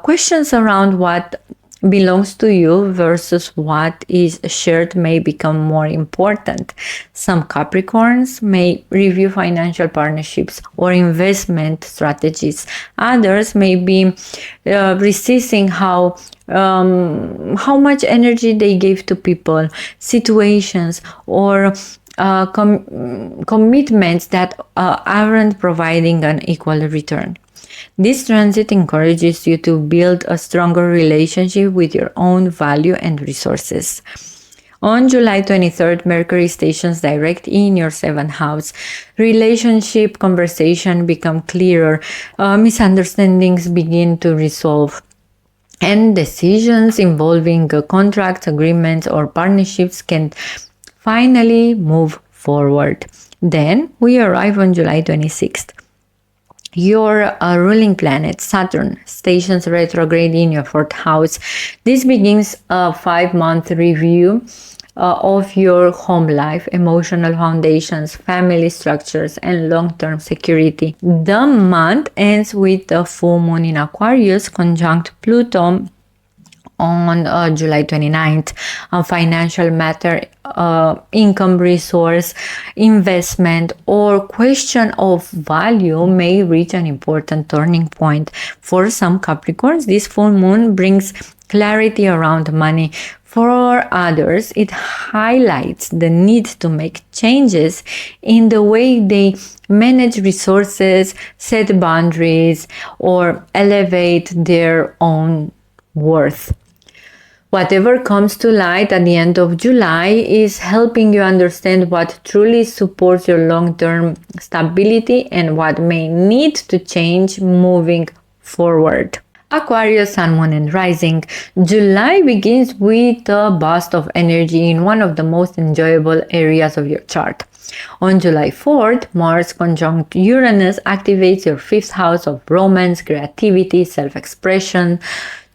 Questions around what belongs to you versus what is shared may become more important. Some Capricorns may review financial partnerships or investment strategies. Others may be resisting how much energy they give to people, situations, or commitments that aren't providing an equal return. This transit encourages you to build a stronger relationship with your own value and resources. On July 23rd, Mercury stations direct in your 7th house. Relationship conversation become clearer, misunderstandings begin to resolve, and decisions involving contracts, agreements, or partnerships can finally move forward. Then we arrive on July 26th. Your ruling planet, Saturn, stations retrograde in your 4th house. This begins a 5-month review of your home life, emotional foundations, family structures, and long-term security. The month ends with the full moon in Aquarius conjunct Pluto on July 29th. A financial matter, income resource, investment, or question of value may reach an important turning point. For some Capricorns, this full moon brings clarity around money. For others, it highlights the need to make changes in the way they manage resources, set boundaries, or elevate their own worth. Whatever comes to light at the end of July is helping you understand what truly supports your long-term stability and what may need to change moving forward. Aquarius, Sun, Moon, and Rising. July begins with a burst of energy in one of the most enjoyable areas of your chart. On July 4th, Mars conjunct Uranus activates your 5th house of romance, creativity, self-expression,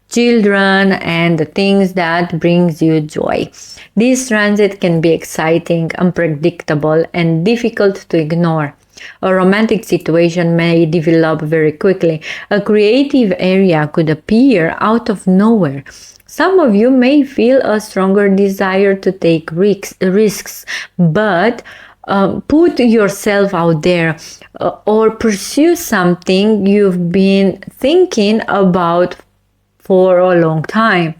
children, and the things that brings you joy. This transit can be exciting, unpredictable, and difficult to ignore. A romantic situation may develop very quickly. A creative area could appear out of nowhere. Some of you may feel a stronger desire to take risks, but put yourself out there or pursue something you've been thinking about for a long time.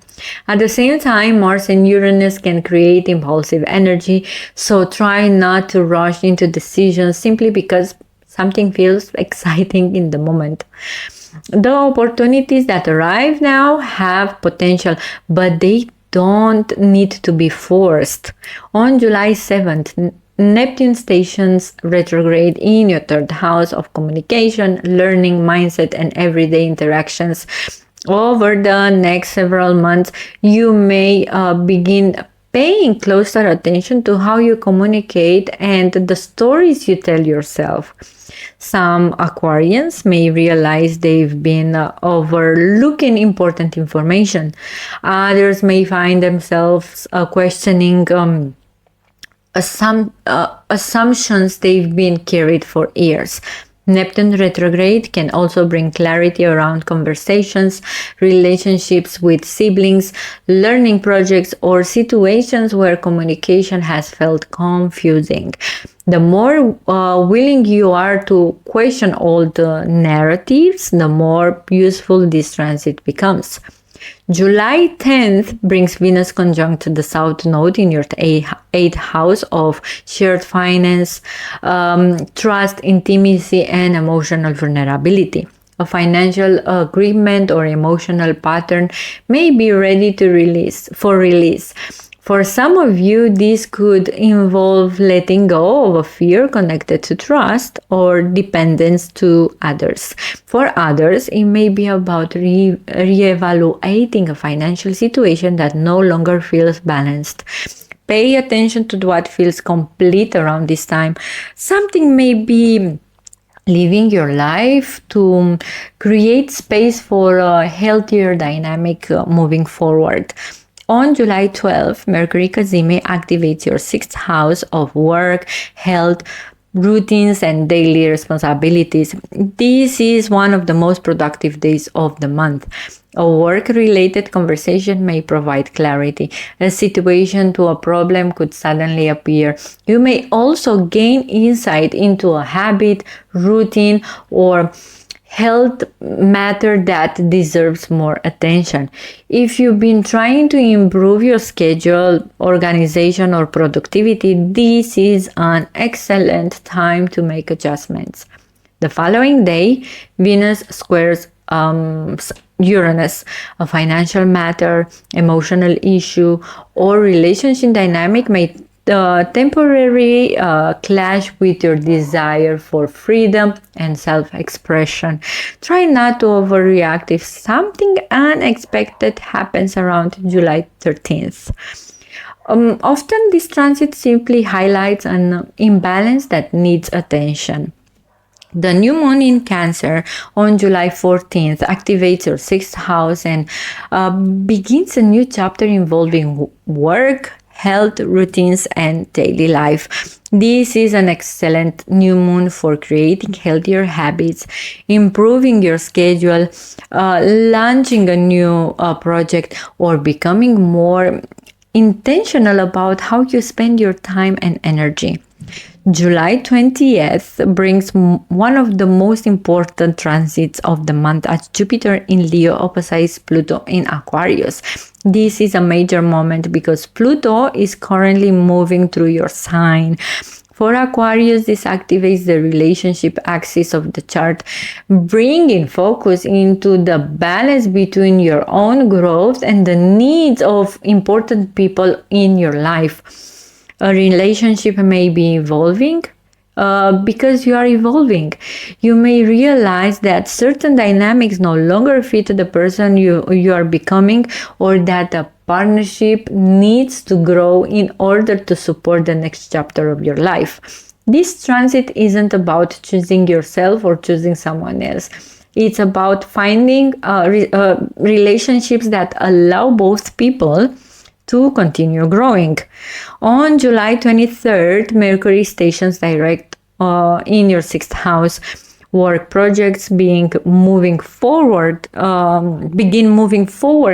At the same time, Mars and Uranus can create impulsive energy, so try not to rush into decisions simply because something feels exciting in the moment. The opportunities that arrive now have potential, but they don't need to be forced. On July 7th, Neptune stations retrograde in your 3rd house of communication, learning, mindset, and everyday interactions. Over the next several months, you may begin paying closer attention to how you communicate and the stories you tell yourself. Some Aquarians may realize they've been overlooking important information. Others may find themselves questioning assumptions they've been carried for years. Neptune retrograde can also bring clarity around conversations, relationships with siblings, learning projects, or situations where communication has felt confusing. The more willing you are to question all the narratives, the more useful this transit becomes. July 10th brings Venus conjunct the South Node in your 8th house of shared finance, trust, intimacy, and emotional vulnerability. A financial agreement or emotional pattern may be ready to release. For some of you, this could involve letting go of a fear connected to trust or dependence to others. For others, it may be about reevaluating a financial situation that no longer feels balanced. Pay attention to what feels complete around this time. Something may be living your life to create space for a healthier dynamic moving forward. On July 12th, Mercury Cazimi activates your 6th house of work, health, routines, and daily responsibilities. This is one of the most productive days of the month. A work-related conversation may provide clarity. A situation to a problem could suddenly appear. You may also gain insight into a habit, routine, or health matter that deserves more attention. If you've been trying to improve your schedule, organization, or productivity, this is an excellent time to make adjustments. The following day, Venus squares Uranus. A financial matter, emotional issue, or relationship dynamic may temporarily clash with your desire for freedom and self-expression. Try not to overreact if something unexpected happens around July 13th. Often this transit simply highlights an imbalance that needs attention. The new moon in Cancer on July 14th activates your 6th house and begins a new chapter involving work, health, routines, and daily life. This is an excellent new moon for creating healthier habits, improving your schedule, launching a new project, or becoming more intentional about how you spend your time and energy. July 20th brings one of the most important transits of the month as Jupiter in Leo opposites Pluto in Aquarius. This is a major moment because Pluto is currently moving through your sign. For Aquarius, this activates the relationship axis of the chart, bringing focus into the balance between your own growth and the needs of important people in your life. A relationship may be evolving because you are evolving. You may realize that certain dynamics no longer fit the person you are becoming, or that a partnership needs to grow in order to support the next chapter of your life. This transit isn't about choosing yourself or choosing someone else. It's about finding relationships that allow both people to continue growing. On July 23rd, Mercury stations direct in your 6th house. Work projects begin moving forward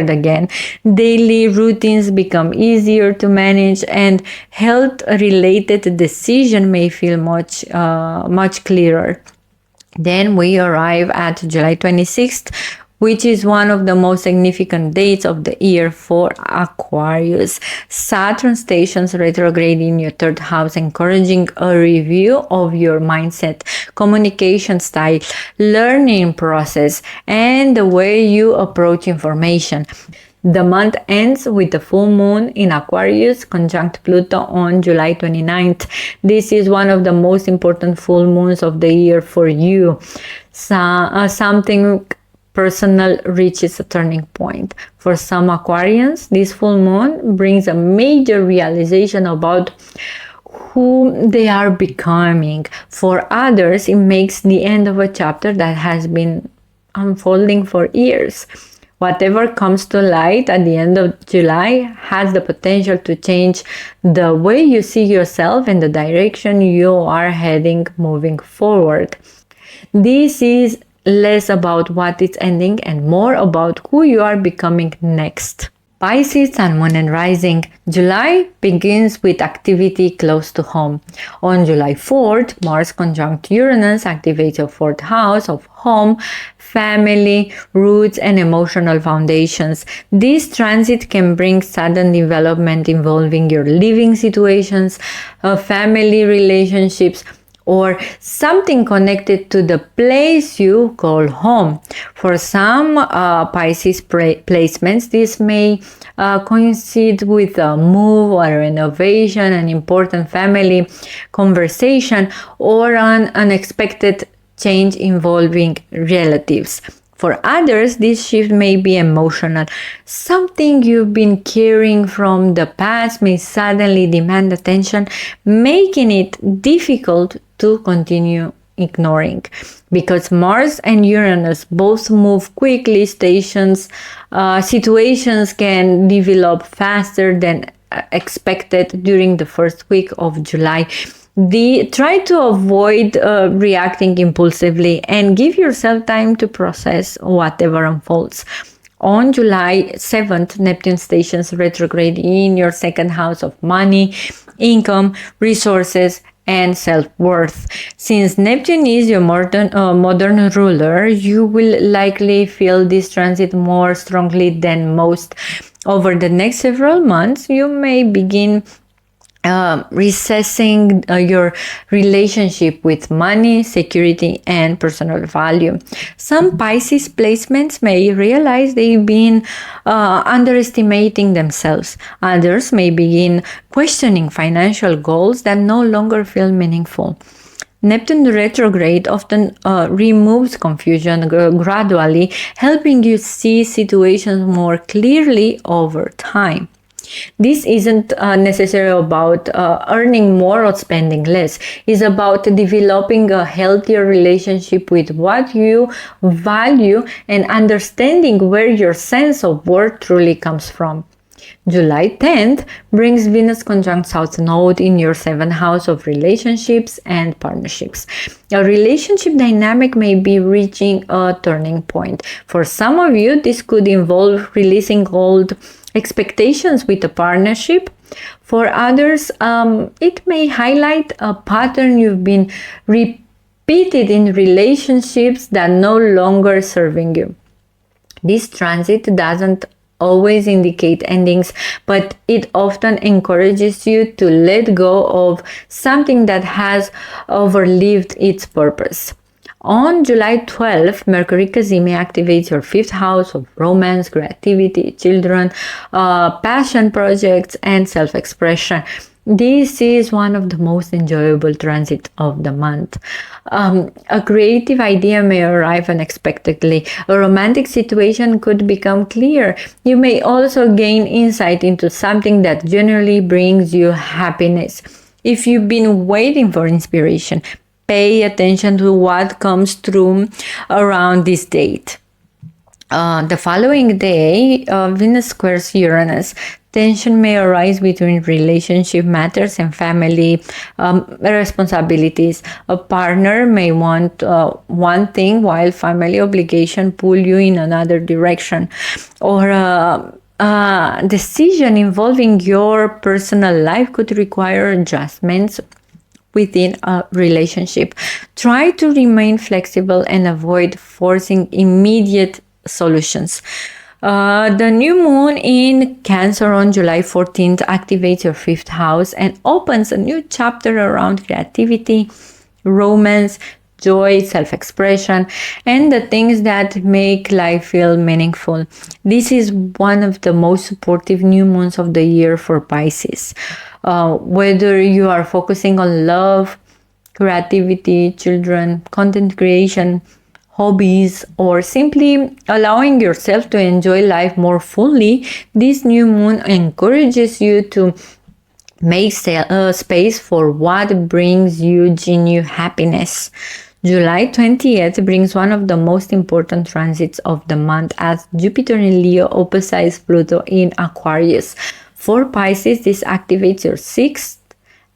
again. Daily routines become easier to manage, and health-related decision may feel much clearer. Then we arrive at July 26th, which is one of the most significant dates of the year for Aquarius. Saturn stations retrograde in your 3rd house, encouraging a review of your mindset, communication style, learning process, and the way you approach information. The month ends with the full moon in Aquarius conjunct Pluto on July 29th. This is one of the most important full moons of the year for you. Something personal reaches a turning point. For some Aquarians, this full moon brings a major realization about who they are becoming. For others, it makes the end of a chapter that has been unfolding for years. Whatever comes to light at the end of July has the potential to change the way you see yourself and the direction you are heading moving forward. This is less about what is ending and more about who you are becoming next. Pisces, Sun, Moon, and Rising. July begins with activity close to home. On July 4th, Mars conjunct Uranus activates your 4th house of home, family, roots, and emotional foundations. This transit can bring sudden development involving your living situations, family relationships, or something connected to the place you call home. For some Pisces placements, this may coincide with a move or a renovation, an important family conversation, or an unexpected change involving relatives. For others, this shift may be emotional. Something you've been carrying from the past may suddenly demand attention, making it difficult to continue ignoring. Because Mars and Uranus both move quickly, situations can develop faster than expected during the first week of July. Try to avoid reacting impulsively and give yourself time to process whatever unfolds. On July 7th, Neptune stations retrograde in your second house of money, income, resources, and self-worth. Since Neptune is your modern ruler, you will likely feel this transit more strongly than most. Over the next several months, you may begin recessing your relationship with money, security, and personal value. Some Pisces placements may realize they've been underestimating themselves. Others may begin questioning financial goals that no longer feel meaningful. Neptune retrograde often removes confusion gradually, helping you see situations more clearly over time. This isn't necessarily about earning more or spending less. It's about developing a healthier relationship with what you value and understanding where your sense of worth truly comes from. July 10th brings Venus conjunct South Node in your 7th house of relationships and partnerships. A relationship dynamic may be reaching a turning point. For some of you, this could involve releasing old expectations with a partnership. For others, it may highlight a pattern you've been repeated in relationships that no longer serving you. This transit doesn't always indicate endings, but it often encourages you to let go of something that has overlived its purpose. On July 12th, Mercury Cazimi activates your 5th house of romance, creativity, children, passion projects, and self-expression. This is one of the most enjoyable transits of the month. A creative idea may arrive unexpectedly. A romantic situation could become clear. You may also gain insight into something that generally brings you happiness. If you've been waiting for inspiration, pay attention to what comes through around this date. The following day, Venus squares Uranus. Tension may arise between relationship matters and family responsibilities. A partner may want one thing while family obligation pull you in another direction. Or a decision involving your personal life could require adjustments within a relationship. Try to remain flexible and avoid forcing immediate solutions. The new moon in Cancer on July 14th activates your 5th house and opens a new chapter around creativity, romance, joy, self-expression, and the things that make life feel meaningful. This is one of the most supportive new moons of the year for Pisces. Whether you are focusing on love, creativity, children, content creation, hobbies, or simply allowing yourself to enjoy life more fully, this new moon encourages you to make space for what brings you genuine happiness. July 20th brings one of the most important transits of the month as Jupiter in Leo opposites Pluto in Aquarius. For Pisces, this activates your 6th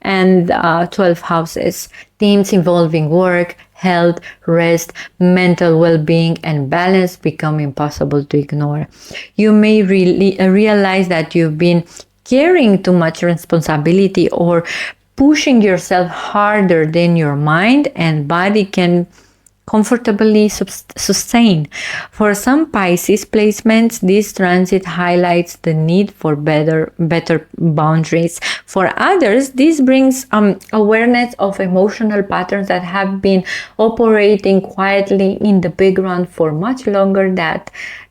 and 12th houses. Themes involving work, health, rest, mental well-being, and balance become impossible to ignore. You may really realize that you've been carrying too much responsibility or pushing yourself harder than your mind and body can comfortably sustain. For some Pisces placements, this transit highlights the need for better boundaries. For others, this brings awareness of emotional patterns that have been operating quietly in the background for much longer than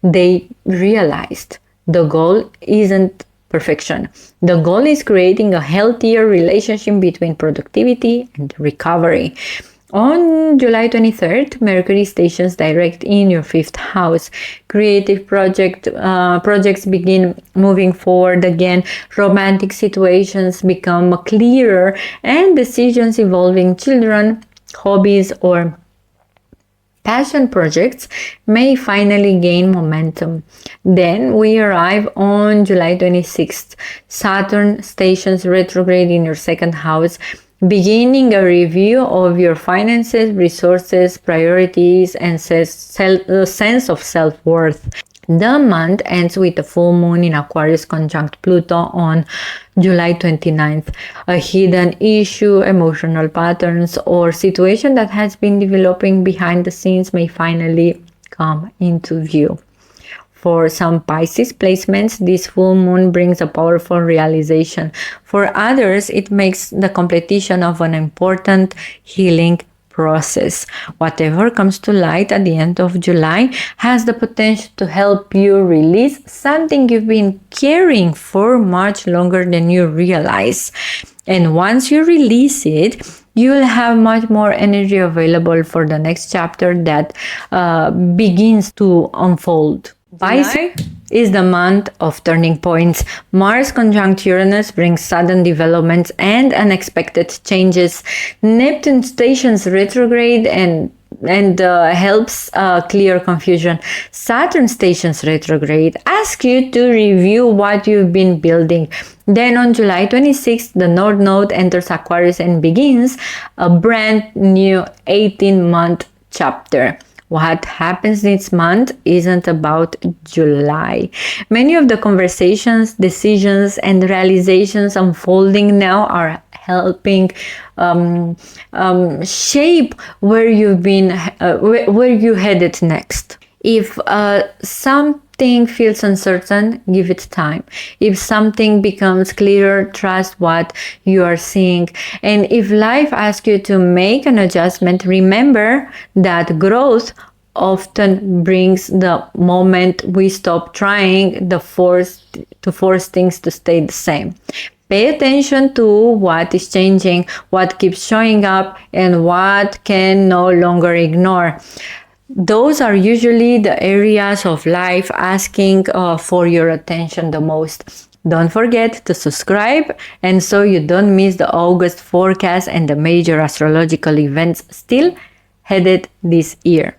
they realized. The goal isn't perfection. The goal is creating a healthier relationship between productivity and recovery. On July 23rd, Mercury stations direct in your 5th house. Creative projects begin moving forward again. Romantic situations become clearer, and decisions involving children, hobbies, or passion projects may finally gain momentum. Then we arrive on July 26th. Saturn stations retrograde in your 2nd house, beginning a review of your finances, resources, priorities, and sense of self-worth. The month ends with a full moon in Aquarius conjunct Pluto on July 29th. A hidden issue, emotional patterns, or situation that has been developing behind the scenes may finally come into view. For some Pisces placements, this full moon brings a powerful realization. For others, it makes the completion of an important healing process. Whatever comes to light at the end of July has the potential to help you release something you've been carrying for much longer than you realize. And once you release it, you will have much more energy available for the next chapter that begins to unfold. Pisces is the month of turning points. Mars conjunct Uranus brings sudden developments and unexpected changes. Neptune stations retrograde and helps clear confusion. Saturn stations retrograde ask you to review what you've been building. Then on July 26th, the North Node enters Aquarius and begins a brand new 18-month chapter. What happens this month isn't about July. Many of the conversations, decisions, and realizations unfolding now are helping shape where you've been, where you headed next. If something feels uncertain, give it time. If something becomes clearer, trust what you are seeing. And if life asks you to make an adjustment, remember that growth often brings the moment we stop trying to force things to stay the same. Pay attention to what is changing, what keeps showing up, and what can no longer ignore. Those are usually the areas of life asking for your attention the most. Don't forget to subscribe, and so you don't miss the August forecast and the major astrological events still headed this year.